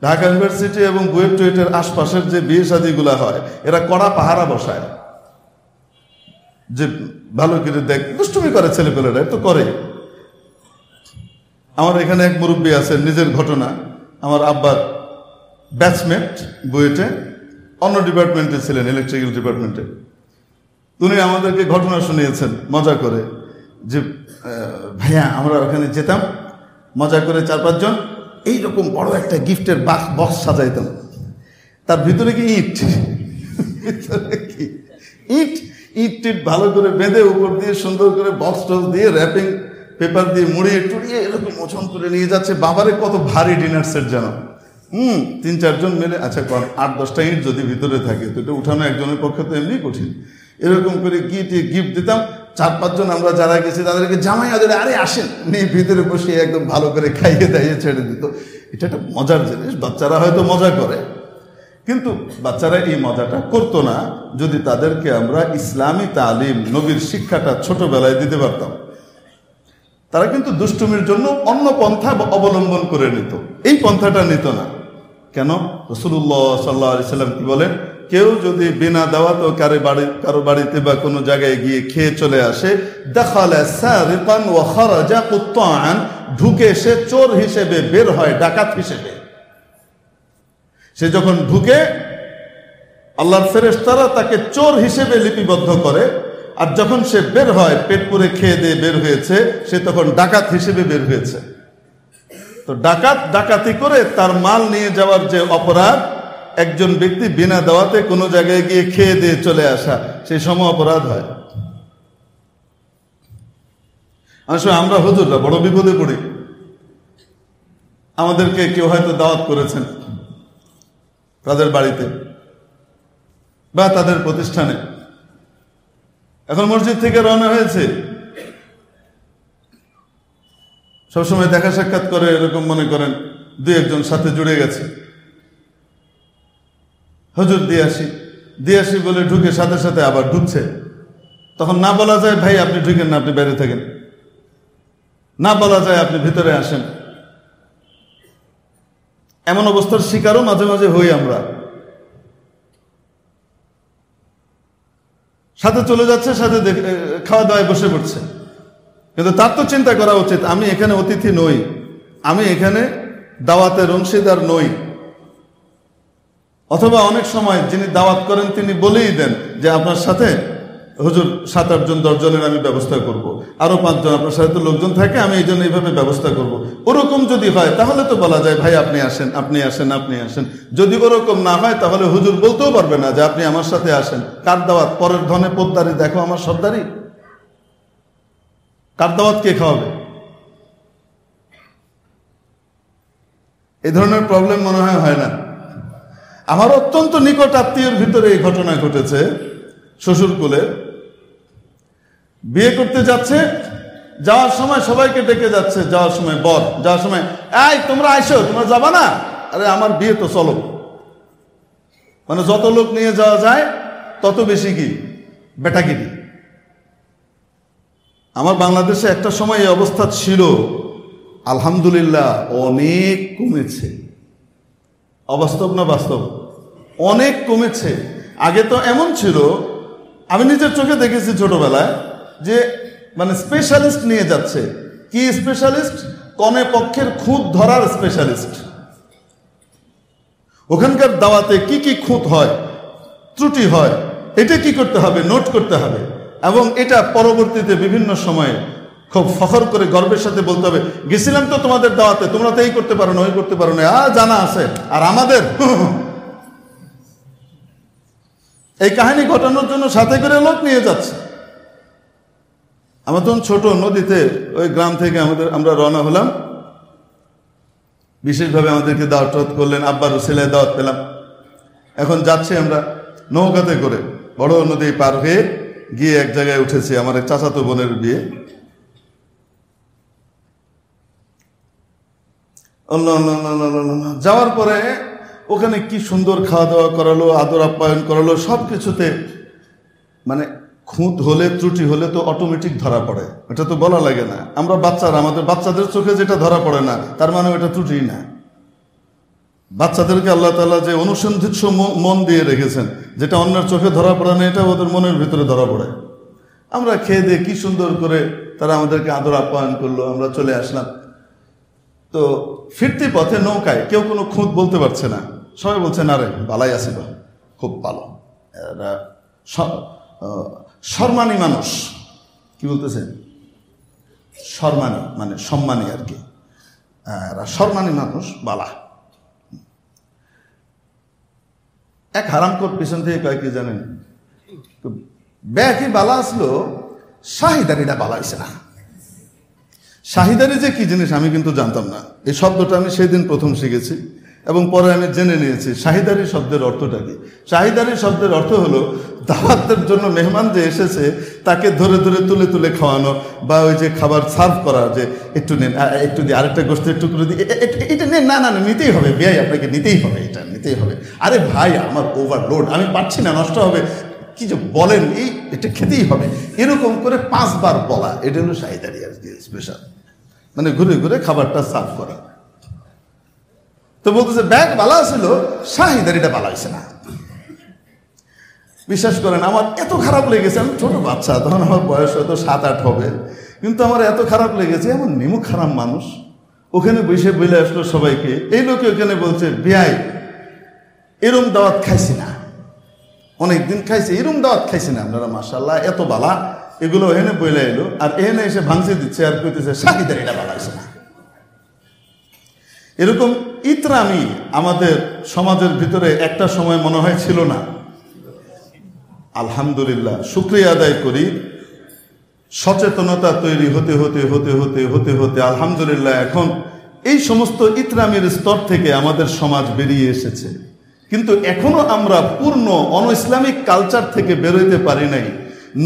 S1: ঢাকা ইউনিভার্সিটি এবং বুয়েট টুয়েটের আশপাশের যে বিয়ে শাদীগুলা হয়, এরা কড়া পাহারা বসায় যে ভালো করে দেখ, দুষ্টুমি করে ছেলেপেলেরা, তো করে। আমার এখানে এক মুরব্বী আছে, নিজের ঘটনা। আমার আব্বার ব্যাচমেট বুয়েটে, অন্য ডিপার্টমেন্টে ছিলেন, ইলেকট্রিক্যাল ডিপার্টমেন্টে। উনি আমাদেরকে ঘটনা শুনিয়েছেন মজা করে যে ভাইয়া আমরা ওখানে যেতাম, মজা করে 4-5 জন এইরকম বড় একটা গিফটের বক্স সাজাইতাম, তার ভিতরে কি ইট, ভিতরে কি ইট, ইট টিট ভালো করে বেঁধে উপর দিয়ে সুন্দর করে বক্স টক্স দিয়ে র্যাপিং পেপার দিয়ে মুড়িয়ে টুড়িয়ে এরকম মোছন করে নিয়ে যাচ্ছে। বাবারে কত ভারী ডিনার সেট যেন। 3-4 জন মিলে, আচ্ছা 8-10টা ইট যদি ভিতরে থাকে, তো এটা উঠানো একজনের পক্ষে তো এমনি কঠিন। এরকম করে গিফট দিতাম। 4-5 জন আমরা যারা গেছি তাদেরকে জামাই আদরে আরে আসেন নিয়ে ভিতরে বসে একদম ভালো করে খাইয়ে দাইয়ে ছেড়ে দিত। এটা একটা মজার জিনিস, বাচ্চারা হয়তো মজা করে, কিন্তু বাচ্চারা এই মজাটা করতো না যদি তাদেরকে আমরা ইসলামী তালিম, নবীর শিক্ষাটা ছোটবেলায় দিতে পারতাম। তারা কিন্তু দুষ্টুমির জন্য অন্য পন্থা অবলম্বন করে নিত, এই পন্থাটা নিত না। কেন? রাসূলুল্লাহ সাল্লাল্লাহু আলাইহি সাল্লাম কি বলেন? কেউ যদি বিনা দাওয়াত ও কারো বাড়িতে বা কোনো জায়গায় গিয়ে খেয়ে চলে আসে, দাখালা সারিকান ওয়া খারাজা কুত্তাআন, ঢুকে সে চোর হিসেবে, বের হয় ডাকাত হিসেবে। সে যখন ঢুকে, আল্লাহর ফেরেশতারা তাকে চোর হিসেবে লিপিবদ্ধ করে, আর যখন সে বের হয়, পেট পুরে খেয়ে দিয়ে বের হয়েছে, সে তখন ডাকাত হিসেবে বের হয়েছে। তো ডাকাতি করে তার মাল নিয়ে যাওয়ার যে অপরাধ, একজন ব্যক্তি বিনা দাওয়াতে কোনো জায়গায় গিয়ে খেয়ে দিয়ে চলে আসা, সেই সম অপরাধ হয়। আসলে আমরা হুজুররা বড় বিপদে পড়ি। আমাদেরকে কেউ হয়তো দাওয়াত করেছেন তাদের বাড়িতে বা তাদের প্রতিষ্ঠানে, এখন মসজিদ থেকে রওনা হয়েছে, সবসময় দেখা সাক্ষাৎ করে এরকম মনে করেন 2-1 জন সাথে জুড়ে গেছে। হুজুর দিয়ে আসি বলে ঢুকে সাথে সাথে আবার ঢুকছে। তখন না বলা যায় ভাই আপনি ঢুকেন না, আপনি বাইরে থাকেন, না বলা যায় আপনি ভিতরে আসেন। এমন অবস্থার শিকারও মাঝে মাঝে হই আমরা। সাথে চলে যাচ্ছে, সাথে খাওয়া দাওয়ায় বসে পড়ছে, কিন্তু তার তো চিন্তা করা উচিত আমি এখানে অতিথি নই, আমি এখানে দাওয়াতের অংশীদার নই। অথবা অনেক সময় যিনি দাওয়াত করেন তিনি বলেই দেন যে আপনার সাথে হুজুর 7-8 জন 10 জনের আমি ব্যবস্থা করব, আরো 5 জন আপনার সাথে তো লোকজন থাকে, আমি এই জন্য এইভাবে ব্যবস্থা করব। ওরকম যদি হয় তাহলে তো বলা যায় ভাই আপনি আসেন, আপনি আসেন, আপনি আসেন। যদি ওরকম না হয় তাহলে হুজুর বলতেও পারবে না যে আপনি আমার সাথে আসেন। কার দাওয়াত? পরের ধনে পোদ্দারি, দেখো আমার সর্দারি। কার দাওয়াত কে খাওয়াবে? এই ধরনের প্রবলেম মনে হয় না। আমার অত্যন্ত নিকট আত্মীয়ের ভিতরে এই ঘটনা ঘটেছে। শ্বশুর কোলে বিয়ে করতে যাচ্ছে, যাওয়ার সময় সবাইকে ডেকে যাচ্ছে, যাওয়ার সময় বর, যাওয়ার সময় এই তোমরা আইসো, তোমরা যাবা না? আরে আমার বিয়ে তো, চলো। মানে যত লোক নিয়ে যাওয়া যায় তত বেশি কি বেটাগিরি। আমার বাংলাদেশে একটা সময় এই অবস্থা ছিল, আলহামদুলিল্লাহ অনেক কমেছে। অবাস্তব না বাস্তব? অনেক কমেছে। আগে তো এমন ছিল, আমি নিজের চোখে দেখেছি ছোটবেলায়, যে মানে স্পেশালিস্ট নিয়ে যাচ্ছে। কি স্পেশালিস্ট? কনে পক্ষের খুঁত ধরার স্পেশালিস্ট। ওখানকার দাওয়াতে কি কি খুঁত হয়, ত্রুটি হয়, এটা কি করতে হবে, নোট করতে হবে, এবং এটা পরবর্তীতে বিভিন্ন সময়ে খুব ফখর করে গর্বের সাথে বলতে হবে, গেছিলাম তো তোমাদের দাওয়াতে, তোমরা তো এই করতে পারো না, ওই করতে পারো না, জানা আছে। আর আমাদের এই কাহিনী ঘটানোর জন্য সাথে করে লোক নিয়ে যাচ্ছে। আমরা তখন ছোট, নদীতে ওই গ্রাম থেকে আমরা রওনা হলাম। বিশেষভাবে আমাদেরকে দাওয়াত করলেন, আব্বার উসিলায় দাওয়াত পেলাম। এখন যাচ্ছি আমরা নৌকাতে করে, বড় নদী পার হয়ে গিয়ে এক জায়গায় উঠেছি, আমার এক চাচাতো বোনের বিয়ে। যাওয়ার পরে ওখানে কি সুন্দর খাওয়া দাওয়া করালো, আদর আপ্যায়ন করালো, সব কিছুতে মানে খুঁত হলে, ত্রুটি হলে তো অটোমেটিক ধরা পড়ে, এটা তো বলা লাগে না। আমরা বাচ্চারা, আমাদের বাচ্চাদের চোখে যেটা ধরা পড়ে না, তার মানে ওটা ত্রুটি না। বাচ্চাদেরকে আল্লাহ তাআলা যে অনুসন্ধিৎস মন দিয়ে রেখেছেন, যেটা অন্যের চোখে ধরা পড়ে না, এটা ওদের মনের ভিতরে ধরা পড়ে। আমরা খেয়ে দিয়ে কি সুন্দর করে তারা আমাদেরকে আদর আপ্যায়ন করলো, আমরা চলে আসলাম। তো ফিরতি পথে নৌকায় কেউ কোনো খুঁত বলতে পারছে না, সবাই বলছে না রে ভালাই আসিল, খুব ভালো, এরা সম্মানী মানুষ। কি বলতেছে? সম্মানী মানে সম্মানী আর কি, এরা সম্মানী মানুষ, বালা। এক হারামখোর পিছন থেকে কয় কি জানেন, ব্যাকি বালা আসলো, শাহিদারিটা বালা হয়েছে না। শাহিদারি যে কি জিনিস আমি কিন্তু জানতাম না। এই শব্দটা আমি সেদিন প্রথম শিখেছি এবং পরে আমি জেনে নিয়েছি শাহিদারি শব্দের অর্থটা কি। শাহিদারি শব্দের অর্থ হলো দাওয়াতের জন্য মেহমান যে এসেছে তাকে ধরে ধরে তুলে তুলে খাওয়ানো, বা ওই যে খাবার সার্ভ করা, যে একটু নেন, একটু দিয়ে, আরেকটা গোষ্ঠী একটু করে দিয়ে, এটা নেন, না না নিতেই হবে, ভাই আপনাকে নিতেই হবে, এটা নিতেই হবে। আরে ভাই আমার ওভারলোড, আমি পারছি না, নষ্ট হবে, কি যে বলেন, এটা খেতেই হবে, এরকম করে 5 বার বলা, এটা হলো শাহিদারি আর কি, স্পেশাল। মানে ঘুরে ঘুরে খাবারটা সার্ভ করা। তো বলতেছে ব্যাগ ভালো ছিল, শাহিদারিটা ভালো হয়েছে না। বিশ্বাস করেন আমার এত খারাপ লেগেছে, আমি ছোট বাচ্চা, তখন আমার বয়স হয়তো 7-8 হবে, কিন্তু আমার এত খারাপ লেগেছে, এমন নিমুখ খারাপ মানুষ ওখানে বসে বলে আসলো সবাইকে। এই লোকে ওখানে বলছে, বিয়াই এরম দাওয়াত খাইছি না, অনেকদিন খাইছি, এরম দাওয়াত খাইছি না আপনারা, মাশাআল্লাহ এত বালা, এগুলো এখানে বইলে এলো, আর এখানে এসে ভাঙছে দিচ্ছে আর কইতেছে শাহিদারিটা ভালো হয়েছে না। এরকম ইতরামি আমাদের সমাজের ভিতরে একটা সময় মনে হয় ছিল না। আলহামদুলিল্লাহ, শুকরিয়া আদায় করি, সচেতনতা তৈরি হতে হতে হতে হতে হতে হতে আলহামদুলিল্লাহ এখন এই সমস্ত ইতরামির স্তর থেকে আমাদের সমাজ বেরিয়ে এসেছে। কিন্তু এখনো আমরা পূর্ণ অন-ইসলামিক কালচার থেকে বেরোতে পারি নাই।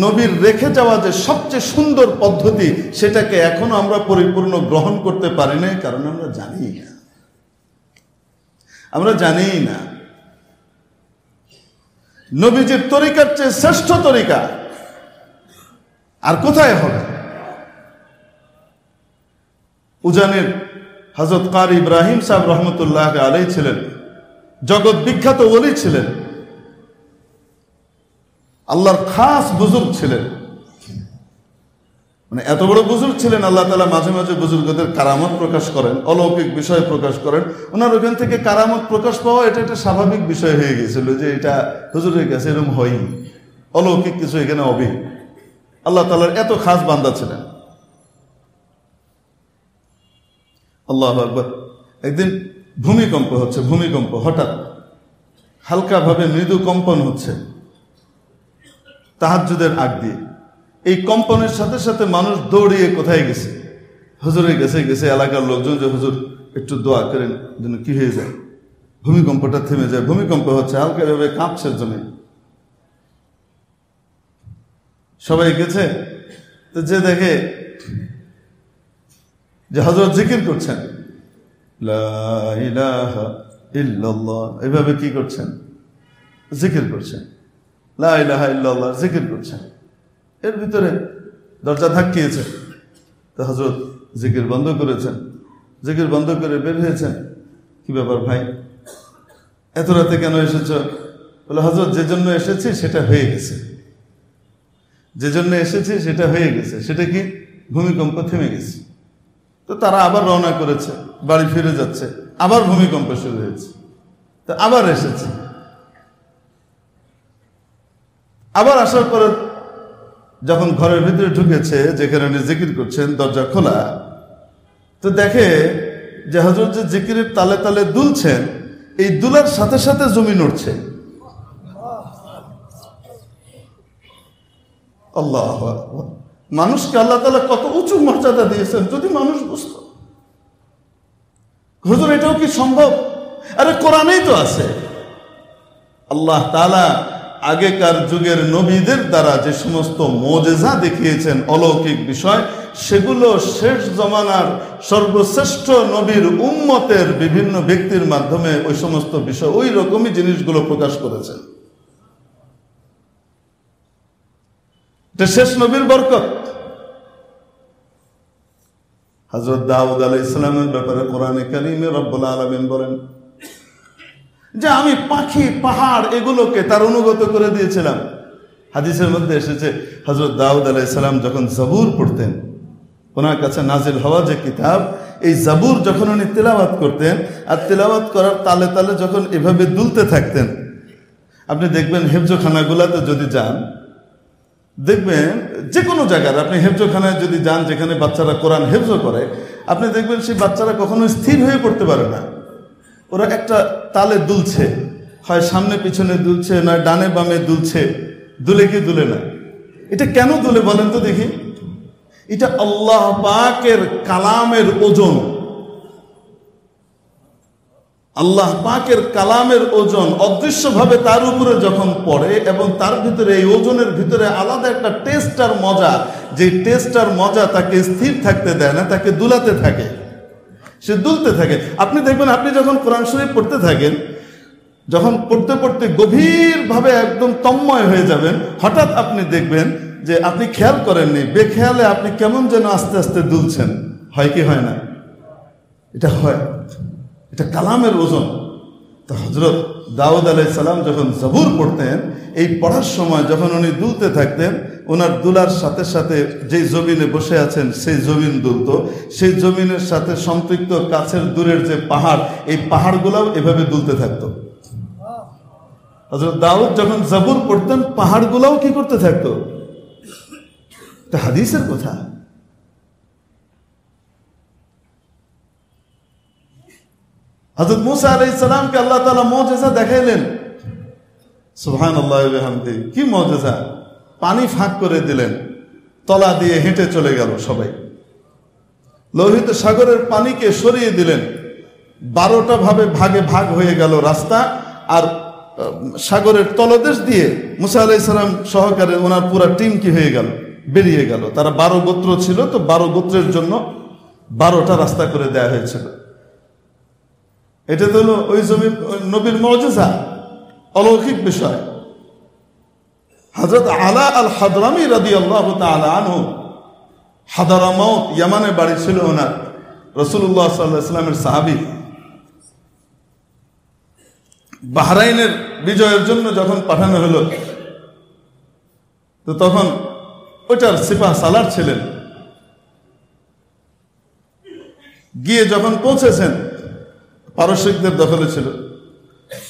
S1: নবীর রেখে যাওয়া যে সবচেয়ে সুন্দর পদ্ধতি, সেটাকে এখনো আমরা পরিপূর্ণ গ্রহণ করতে পারি নাই, কারণ আমরা জানি না, আমরা জানি না নবীজির তরিকার চেয়ে শ্রেষ্ঠ তরিকা আর কোথায় হবে। উজানের হযরত কারি ইব্রাহিম সাহেব রহমতুল্লাহ আলাইহি ছিলেন, জগৎ বিখ্যাত ওলি ছিলেন, আল্লাহর খাস বুজুর্গ ছিলেন। মানে এত বড় বুজুর্গ ছিলেন, আল্লাহ তাআলা মাঝে মাঝে বুজুর্গদের কারামত প্রকাশ করেন, অলৌকিক বিষয় প্রকাশ করেন। ওনার ওখান থেকে কারামত প্রকাশ পাওয়া এটা একটা স্বাভাবিক বিষয় হয়ে গেছিল, যে এটা হুজুরের কাছে এরকম হয়নি, অলৌকিক কিছু এখানে হবে। আল্লাহ তাআলার এত খাস বান্দা ছিলেন। আল্লাহু আকবার। একদিন ভূমিকম্প হচ্ছে, ভূমিকম্প হঠাৎ হালকাভাবে মৃদু কম্পন হচ্ছে তাহাজ্জুদের আগ দিয়ে। এই কম্পনের সাথে সাথে মানুষ দৌড়িয়ে কোথায় গেছে? হুজুরের কাছে গেছে। এলাকার লোকজন যে হুজুর একটু দোয়া করেন যেন কি হয়ে যায়, ভূমিকম্পটা থেমে যায়। ভূমিকম্প হচ্ছে, হালকা ভাবে কাঁপছে জমি। সবাই গেছে, তো যে দেখে যে হযরত জিকির করছেন, লা ইলাহা ইল্লাল্লাহ, এইভাবে কি করছেন? জিকির করছেন, লা ইলাহা ইল্লাল্লাহ জিকির করছেন। এর ভিতরে দরজা ধাক্কিয়েছে, তো হযরত জিকির বন্ধ করেছেন। জিকির বন্ধ করে বের হয়েছেন। কি ব্যাপার ভাই, এত রাতে কেন এসেছ? বলে, হযরত যে জন্য এসেছি সেটা হয়ে গেছে, যে জন্য এসেছি সেটা হয়ে গেছে। সেটা কি? ভূমিকম্প থেমে গেছে। তো তারা আবার রওনা করেছে, বাড়ি ফিরে যাচ্ছে, আবার ভূমিকম্প শুরু হয়েছে। তো আবার এসেছে। আবার আসার পরে যখন ঘরের ভিতরে ঢুকেছে, যেখানে উনি জিকির করছেন, দরজা খোলা, তো দেখে যে হযরত যে জিকিরের তালে তালে দুলছেন, এই দুলার সাথে সাথে জমি নড়ছে। আল্লাহু আকবার। মানুষকে আল্লাহ তাআলা কত উঁচু মর্যাদা দিয়েছেন, যদি মানুষ বুঝতো। হুজুর এটাও কি সম্ভব? আরে কোরআনেই তো আছে। আল্লাহ তাআলা আগেকার যুগের নবীদের দ্বারা যে সমস্ত মুজিজা দেখিয়েছেন, অলৌকিক বিষয়, সেগুলো শেষ জমানার সর্বশ্রেষ্ঠ নবীর উম্মতের বিভিন্ন ব্যক্তির মাধ্যমে ওই সমস্ত বিষয়, ওই রকমই জিনিসগুলো প্রকাশ করেছেন। এটা শেষ নবীর বরকত। হযরত দাউদ আলাইহিস সালামের ব্যাপারে কোরআনে কারীমে রব্বুল আলামিন বলেন যে আমি পাখি, পাহাড় এগুলোকে তার অনুগত করে দিয়েছিলাম। হাদিসের মধ্যে এসেছে, হযরত দাউদ আলাইহিস সালাম যখন জাবুর পড়তেন, ওনার কাছে নাজিল হওয়া যে কিতাব, এই জাবুর যখন উনি তিলাওয়াত করতেন, আর তিলাওয়াত করার তালে তালে যখন এভাবে দুলতে থাকতেন, আপনি দেখবেন হেফজখানাগুলাতে যদি যান, দেখবেন যে কোনো জায়গায় আপনি হেফজখানায় যদি যান, যেখানে বাচ্চারা কোরআন হেফজ করে, আপনি দেখবেন সেই বাচ্চারা কখনো স্থির হয়ে পড়তে পারে না। ওরা একটা তালে দুলছে, হয় সামনে পিছনে দুলছে, নয় ডানে বামে দুলছে। দুলে কি দুলে না? এটা কেন দুলে বলেন তো দেখি? এটা আল্লাহ পাকের কালামের ওজন। আল্লাহ পাকের কালামের ওজন অদৃশ্যভাবে তার উপরে যখন পড়ে, এবং তার ভিতরে এই ওজনের ভিতরে আলাদা একটা টেস্ট আর মজা, যে টেস্ট আর মজা তাকে স্থির থাকতে দেয় না, তাকে দুলাতে থাকে, সে দুলতে থাকে। আপনি দেখবেন, আপনি যখন কোরআন শরীফ পড়তে থাকেন, যখন পড়তে পড়তে গভীরভাবে একদম তন্ময় হয়ে যাবেন, হঠাৎ আপনি দেখবেন যে আপনি খেয়াল করেননি, বেখেয়ালে আপনি কেমন যেন আস্তে আস্তে দুলছেন। হয় কি হয় না? এটা হয়, এটা কালামের ওজন। তো হযরত দাউদ আলাইহিস সালাম যখন জাবুর পড়তেন, এই পড়ার সময় যখন উনি দুলতে থাকতেন, ওনার দুলার সাথে সাথে যেই জমিনে বসে আছেন সেই জমিন দুলত, সেই জমিনের সাথে সম্পৃক্ত কাছের দূরের যে পাহাড়, এই পাহাড়গুলোও এভাবে দুলতে থাকতো। হযরত দাউদ যখন জাবুর পড়তেন, পাহাড়গুলোও কি করতে থাকতো? এটা হাদিসের কথা। হযরত মুসা আলাইহিস সালামকে আল্লাহ তাআলা মুজিজা দেখাইলেন। সুবহানাল্লাহি ওয়া বিহামদিহি, কি মুজিজা! পানি ফাঁক করে দিলেন, তলা দিয়ে হেঁটে চলে গেল সবাই। লোহিত সাগরের পানিকে সরিয়ে দিলেন, 12টা ভাবে ভাগে ভাগ হয়ে গেল রাস্তা। আর সাগরের তলদেশ দিয়ে মুসা আলাইহিস সালাম সহকারে ওনার পুরা টিম কি হয়ে গেল? বেরিয়ে গেল। তারা 12 গোত্র ছিল, তো 12 গোত্রের জন্য 12টা রাস্তা করে দেয়া হয়েছিল। এটা তো হলো ওই জমির নবীর মুজিজা, অলৌকিক বিষয়। হযরত আলা আল হাদরামি রাদিয়াল্লাহু তাআলা আনহু, হাদারামাউত ইয়ামানে বাড়ি ছিল ওনার, রাসূলুল্লাহ সাল্লাল্লাহু আলাইহি ওয়াসাল্লামের সাহাবী। বাহরাইনের বিজয়ের জন্য যখন পাঠানো হলো, তো তখন ওইটার সিপাহ সালার ছিলেন। গিয়ে যখন পৌঁছেছেন, পারস্যদের দখলে ছিল।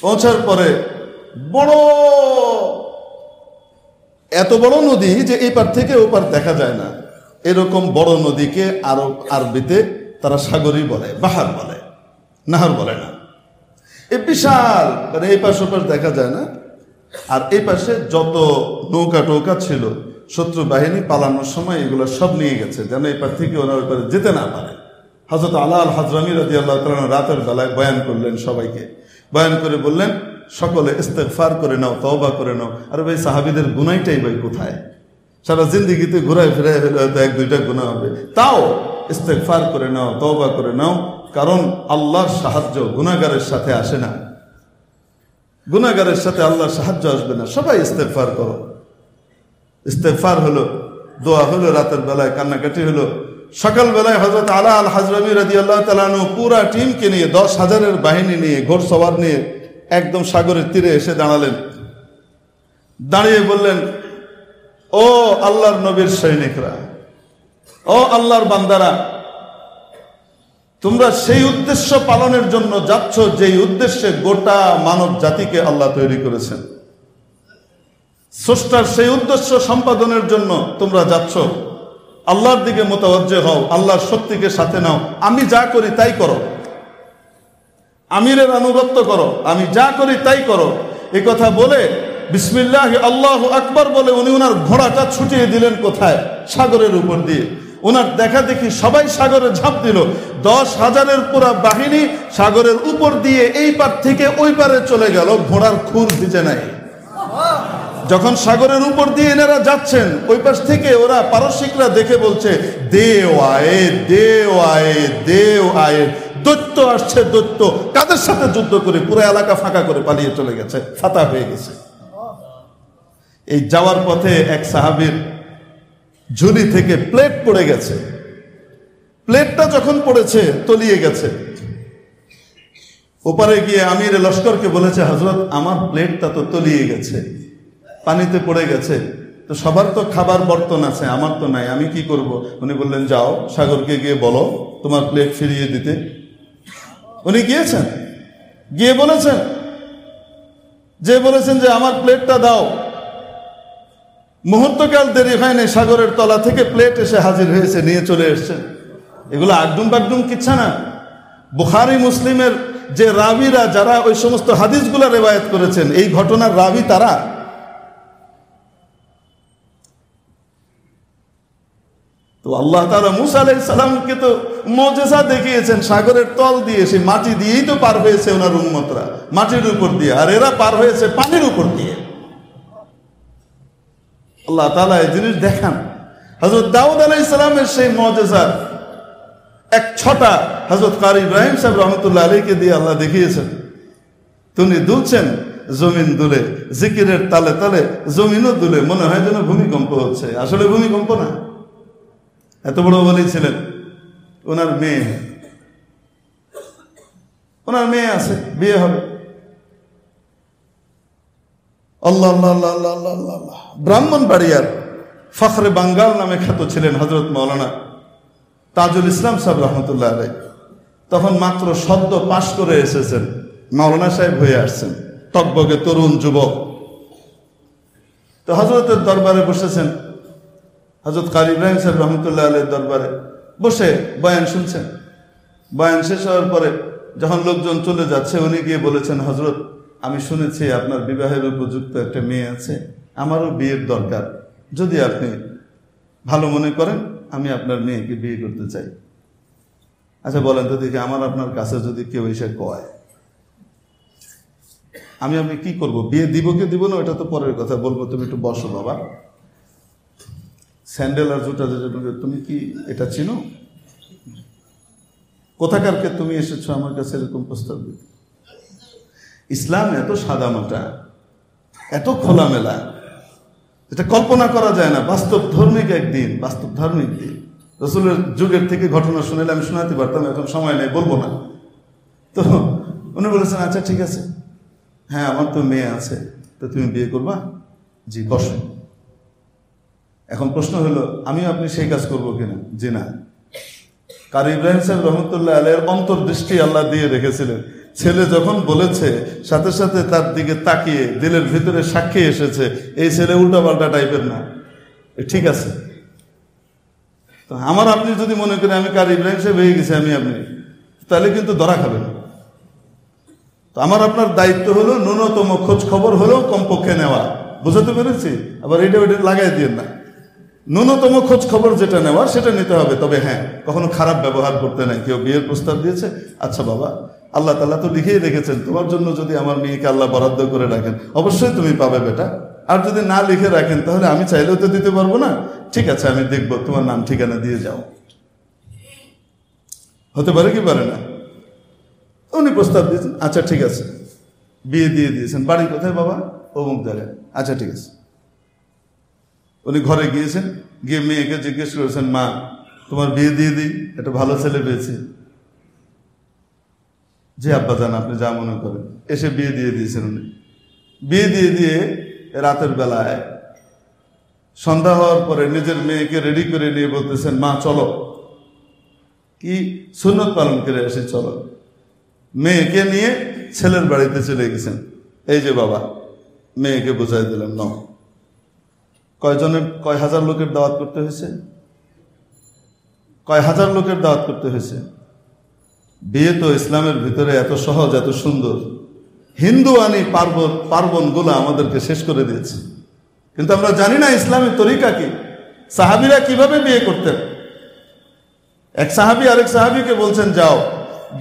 S1: পৌঁছার পরে বড়, এত বড় নদী যে এই পার থেকে ও পার দেখা যায় না, এরকম বড় নদীকে আরবিতে তারা সাগরই বলে, বাহার বলে, নাহার বলে না। এ বিশাল, মানে এই পাশ ওপাশ দেখা যায় না। আর এই পাশে যত নৌকা টৌকা ছিল, শত্রু বাহিনী পালানোর সময় এগুলো সব নিয়ে গেছে, যেন এই পার থেকে ওরা ওই পারে যেতে না পারে। হযরত আলা আল হাজরামি রাদিয়াল্লাহু তাআলা রাতের বেলায় বয়ান করলেন, সবাইকে বয়ান করে বললেন, সকলে ইস্তেগফার করে নাও, তওবা করে নাও। আরে ভাই, সাহাবীদের গুনাহটাই ভাই কোথায়? সারা জিন্দেগিতে ঘুরায় ফিরায় হয়তো এক দুইটা গুনাহ হবে, তাও ইস্তেগফার করে নাও, তওবা করে নাও। কারণ আল্লাহর সাহায্য গুনাহগারের সাথে আসে না, গুনাহগারের সাথে আল্লাহর সাহায্য আসবে না। সবাই ইস্তেগফার করো। ইস্তেগফার হলো, দোয়া হলো, রাতের বেলায় কান্নাকাটি হলো। সকালবেলায় হযরত আলা আল হাজরামি রাদিয়াল্লাহু তাআলা আনহু পুরা টিমকে নিয়ে 10,000-এর বাহিনী নিয়ে, ঘোড়সওয়ার নিয়ে একদম সাগরের তীরে এসে দাঁড়ালেন। দাঁড়িয়ে বললেন, ও আল্লাহর নবীর সৈনিকরা, ও আল্লাহর বান্দারা, তোমরা সেই উদ্দেশ্য পালনের জন্য যাচ্ছ যেই উদ্দেশ্যে গোটা মানব জাতিকে আল্লাহ তৈরি করেছেন। স্রষ্টার সেই উদ্দেশ্য সম্পাদনের জন্য তোমরা যাচ্ছ। আল্লাহর দিকে মুতাওয়াজ্জে হও, আল্লাহর শক্তিকে সাথে নাও। আমি যা করি তাই করো, আমিরের আনুগত্য করো, আমি যা করি তাই করো। এই কথা বলে বিসমিল্লাহ আল্লাহু আকবার বলে উনি ওনার ঘোড়াটা ছুটিয়ে দিলেন কোথায়? সাগরের উপর দিয়ে। ওনার দেখা দেখি সবাই সাগরে ঝাঁপ দিল। 10,000-এর পুরা বাহিনী সাগরের উপর দিয়ে এই পার থেকে ওই পারে চলে গেল, ঘোড়ার খুর ভিজে নাই। যখন সাগরের উপর দিয়ে এনারা যাচ্ছেন, ওই পাশ থেকে ওরা পারসিকরা দেখে বলছে, দেও আয়ে, দেও আয়ে, দেও আয়ে। দৈত্য আসছে, দৈত্য। কাদের সাথে যুদ্ধ করে পুরো এলাকা ফাঁকা করে পালিয়ে চলে গেছে, ফাতা হয়ে গেছে। এই যাওয়ার পথে এক সাহাবীর ঝুলি থেকে প্লেট পড়ে গেছে। প্লেটটা যখন পড়েছে তলিয়ে গেছে। ওপারে গিয়ে আমির লস্করকে বলেছে, হযরত আমার প্লেটটা তো তলিয়ে গেছে, পানিতে পড়ে গেছে, তো সবার তো খাবার বর্তন আছে, আমার তো নাই, আমি কি করব? উনি বললেন, যাও সাগরকে গিয়ে বলো তোমার প্লেট ফিরিয়ে দিতে। উনি গিয়েছেন, গিয়ে বলেছেন, যে আমার প্লেটটা দাও। মুহূর্তকাল দেরি হয় নাই, সাগরের তলা থেকে প্লেট এসে হাজির হয়েছে, নিয়ে চলে এসছেন। এগুলো আগডুম বাগডুম কিচ্ছা না। বুখারী মুসলিমের যে রাবিরা, যারা ওই সমস্ত হাদিসগুলো রেওয়ায়েত করেছেন, এই ঘটনার রাবি তারা। তো আল্লাহ তাআলা মূসা আলাইহিস সালামকে তো মুজিজা দেখিয়েছেন, সাগরের তল দিয়ে, সেই মাটি দিয়েই তো পার হয়েছে ওনার উম্মতরা, মাটির উপর দিয়ে, আর এরা পার হয়েছে পানির উপর দিয়ে। আল্লাহ তাআলা এই জিনিস দেখান। হযরত দাউদ আলাইহিস সালামের সেই মুজিজা এক ছটা হযরত কারি ইব্রাহিম সাহেব রহমতুল্লাহ আলাইহিকে দিয়ে আল্লাহ দেখিয়েছেন। তিনি দুলছেন, জমিন দুলে, জিকিরের তালে তালে জমিনও দুলে, মনে হয় যেন ভূমিকম্প হচ্ছে, আসলে ভূমিকম্প না। এত বড় ওলি ছিলেন। ওনার মেয়ে আছে, বিয়ে হবে। আল্লাহ আল্লাহ আল্লাহ আল্লাহ আল্লাহ আল্লাহ। ব্রাহ্মণবাড়িয়ার ফখরে বাঙ্গাল নামে খ্যাত ছিলেন হযরত মাওলানা তাজুল ইসলাম সাহেব রহমতুল্লাহ আলাইহি। তখন মাত্র সদ্য পাশ করে এসেছেন, মাওলানা সাহেব হয়ে আসছেন, টকবগে তরুণ যুবক। তো হযরতের দরবারে বসেছেন, হযরত কারি ইব্রাহিম সাহেব রহমতুল্লাহ আলাইহির দরবারে বসে বয়ান শুনছেন। বয়ান শেষ হওয়ার পরে যখন লোকজন চলে যাচ্ছে, উনি গিয়ে বলেছেন, হযরত আমি শুনেছি আপনার বিবাহের উপযুক্ত একটা মেয়ে আছে, আমারও বিয়ের দরকার, যদি আপনি ভালো মনে করেন আমি আপনার মেয়েকে বিয়ে করতে চাই। আচ্ছা বলেন তো দেখি, আমার আপনার কাছে যদি কেউ এসে কয়, আমি কি করব? বিয়ে দিব কি দিব না ওটা তো পরের কথা, বলবো তুমি একটু বসো বাবা, স্যান্ডেল আর জুতা তুমি কি এটা চিনো? কোথাকারকে তুমি এসেছো আমার কাছে এরকম প্রস্তাব দিতে? ইসলাম এত সাদামাটা, এত খোলামেলা, এটা কল্পনা করা যায় না। বাস্তব ধার্মিক একদিন, বাস্তব ধার্মিক দিন। রাসূলের যুগের থেকে ঘটনা শুনেলে আমি শোনাতে পারতাম, এখন সময় নেই, বলবো না। তো উনি বলেছেন, আচ্ছা ঠিক আছে, হ্যাঁ আমার তো মেয়ে আছে, তো তুমি বিয়ে করবা? জি, বসো। এখন প্রশ্ন হলো, আমিও আপনি সেই কাজ করবো কিনা? জি না। কারি ইব্রাহিম সাহেব রহমতুল্লাহ আলাইহির অন্তর্দৃষ্টি আল্লাহ দিয়ে রেখেছিলেন। ছেলে যখন বলেছে, সাথে সাথে তার দিকে তাকিয়ে দিলের ভিতরে সাক্ষী এসেছে, এই ছেলে উল্টাপাল্টা টাইপের না, ঠিক আছে। তো আমার আপনি যদি মনে করেন আমি কারি ইব্রাহিম সাহেব হয়ে গেছি, আমি আপনি, তাহলে কিন্তু ধরা খাবেন। তো আমার আপনার দায়িত্ব হলো ন্যূনতম খোঁজ খবর হলেও কমপক্ষে নেওয়া। বুঝাতে পেরেছি? আবার এটা ওইটা লাগাই দিয়ে না। ন্যূনতম খোঁজ খবর যেটা নেওয়ার সেটা নিতে হবে। তবে হ্যাঁ, কখনো খারাপ ব্যবহার করতে নাই। কেউ বিয়ের প্রস্তাব দিয়েছে, আচ্ছা বাবা, আল্লাহ তাআলা তো লিখেই রেখেছেন তোমার জন্য যদি আমার মেয়েকে আল্লাহ বরাদ্দ করে রাখেন অবশ্যই তুমি পাবে বেটা। আর যদি না লিখে রাখেন তাহলে আমি চাইলেও তো দিতে পারবো না। ঠিক আছে, আমি দেখবো, তোমার নাম ঠিকানা দিয়ে যাও। হতে পারে কি পারে না? উনি প্রস্তাব দিয়েছেন, আচ্ছা ঠিক আছে, বিয়ে দিয়ে দিয়েছেন। বাড়ি কোথায় বাবা? অমুক জায়গায়। আচ্ছা ঠিক আছে। উনি ঘরে গিয়েছেন, গিয়ে মেয়েকে জিজ্ঞেস করেছেন, মা তোমার বিয়ে দিয়ে দিই, একটা ভালো ছেলে পেয়েছি। যে আব্বা জান, আপনি যা মনে করেন। এসে বিয়ে দিয়ে দিয়েছেন উনি। বিয়ে দিয়ে দিয়ে রাতের বেলায় সন্ধ্যা হওয়ার পরে নিজের মেয়েকে রেডি করে নিয়ে বলতেছেন, মা চলো, কি সুন্নত পালন করে আসি, চলো। মেয়েকে নিয়ে ছেলের বাড়িতে চলে গেছেন। এই যে বাবা, মেয়েকে বোঝাই দিলাম, ন কয় হাজার লোকের দাওয়াত করতে হয়েছে? কয় হাজার লোকের দাওয়াত করতে হয়েছে? বিয়ে তো ইসলামের ভিতরে এত সহজ, এত সুন্দর। হিন্দু আনি পার্বণ গুলো আমাদেরকে শেষ করে দিয়েছে। কিন্তু আমরা জানি না ইসলামের তরিকা কি, সাহাবীরা কিভাবে বিয়ে করতেন। এক সাহাবী আরেক সাহাবীকে বলছেন, যাও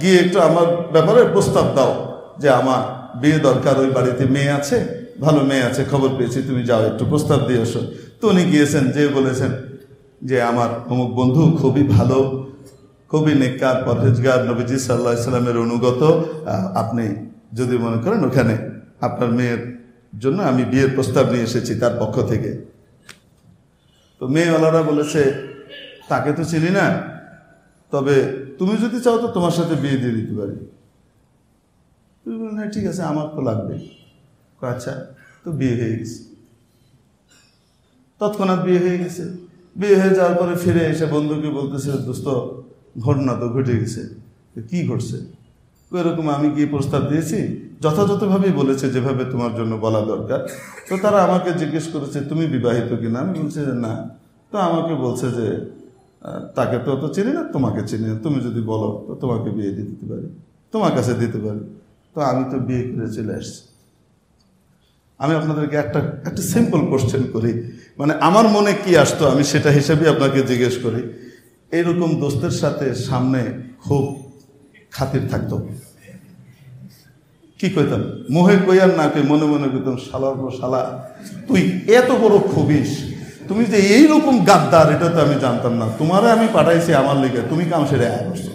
S1: গিয়ে একটু আমার ব্যাপারে প্রস্তাব দাও, যে আমার বিয়ে দরকার, ওই বাড়িতে মেয়ে আছে, ভালো মেয়ে আছে, খবর পেয়েছি, তুমি যাও একটু প্রস্তাব দিয়ে এসো। তো উনি গিয়েছেন, যে বলেছেন যে আমার অমুক বন্ধু খুবই ভালো, খুবই নেককার, পরহেজগার, নবীজি সাল্লাল্লাহু আলাইহি সাল্লামের অনুগত, আপনি যদি মনে করেন ওখানে আপনার মেয়ের জন্য আমি বিয়ের প্রস্তাব নিয়ে এসেছি তার পক্ষ থেকে। তো মেয়েওয়ালারা বলেছে, তাকে তো চিনি না, তবে তুমি যদি চাও তো তোমার সাথে বিয়ে দিয়ে দিতে পারি। তুমি বলেন, হ্যাঁ ঠিক আছে, আমার তো লাগবে। আচ্ছা, তো বিয়ে হয়ে গেছে, তৎক্ষণাৎ বিয়ে হয়ে গেছে। বিয়ে হয়ে যাওয়ার পরে ফিরে এসে বন্ধুকে বলতেছে, দোস্ত ঘটনা তো ঘটে গেছে। কি ঘটছে? এরকম আমি গিয়ে প্রস্তাব দিয়েছি, যথাযথভাবেই বলেছে যেভাবে তোমার জন্য বলা দরকার। তো তারা আমাকে জিজ্ঞেস করেছে, তুমি বিবাহিত কিনা? আমি বলছি যে না। তো আমাকে বলছে যে তাকে তো অত চিনি না, তোমাকে চিনি না, তুমি যদি বলো তো তোমাকে বিয়ে দিয়ে দিতে পারি, তোমার কাছে দিতে পারি। তো আমি তো বিয়ে করে চলে আসছি। আমি আপনাদেরকে একটা সিম্পল কোশ্চেন করি, মানে আমার মনে কি আসতো আমি সেটা হিসেবে আপনাকে জিজ্ঞেস করি। এইরকম দোস্তের সাথে সামনে খুব খাতির থাকতো, কি কইতাম? মোহে কইয়ার না কই মনে মনে কইতাম, শালার পর শালা, তুই এত বড় খবিস, তুমি যে এইরকম গাদ্দার, এটা তো আমি জানতাম না, তোমারে আমি পাঠাইছি আমার লিগে, তুমি কাম সেরে আয় বসছো।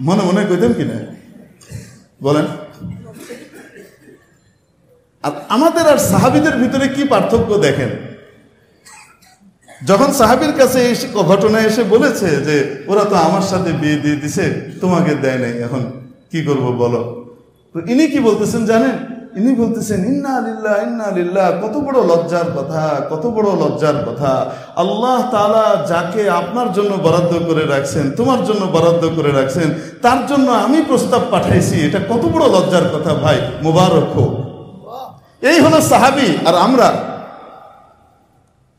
S1: মনে মনে কইতাম কিনা বলেন? আর আমাদের আর সাহাবীদের ভিতরে কি পার্থক্য দেখেন। যখন সাহাবীর কাছে এই ঘটনা এসে বলেছে যে ওরা তো আমার সাথে বিয়ে দিয়ে দিছে, তোমাকে দেয় নাই, এখন কি করব বলো। তো ইনি কি বলতেছেন জানেন? ইনি বলতেছেন, ইন্না লিল্লাহ ইন্না লিল্লাহ। কত বড় লজ্জার কথা, কত বড় লজ্জার কথা। আল্লাহ তাআলা যাকে আপনার জন্য বরাদ্দ করে রাখছেন, তোমার জন্য বরাদ্দ করে রাখছেন, তার জন্য আমি প্রস্তাব পাঠাইছি, এটা কত বড় লজ্জার কথা ভাই, মুবারক হোক। এই হলো সাহাবী আর আমরা।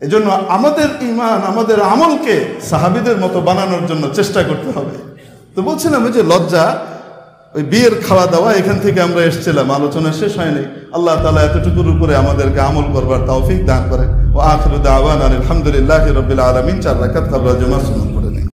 S1: এজন্য আমাদের ঈমান, আমাদের আমলকে সাহাবীদের মতো বানানোর জন্য চেষ্টা করতে হবে। তো বলছিলাম যে লজ্জা, ওই বিয়ের খাওয়া দাওয়া, এখান থেকে আমরা এসেছিলাম, আলোচনা শেষ হয়নি। আল্লাহ তাআলা এতটুকুর উপরে আমাদেরকে আমল করবার তৌফিক দান করেন। ওয়া আখিরু দাওয়ানা আলহামদুলিল্লাহি রাব্বিল আলামিন। 4 রাকাত কাবলা জুমা সুন্নাত।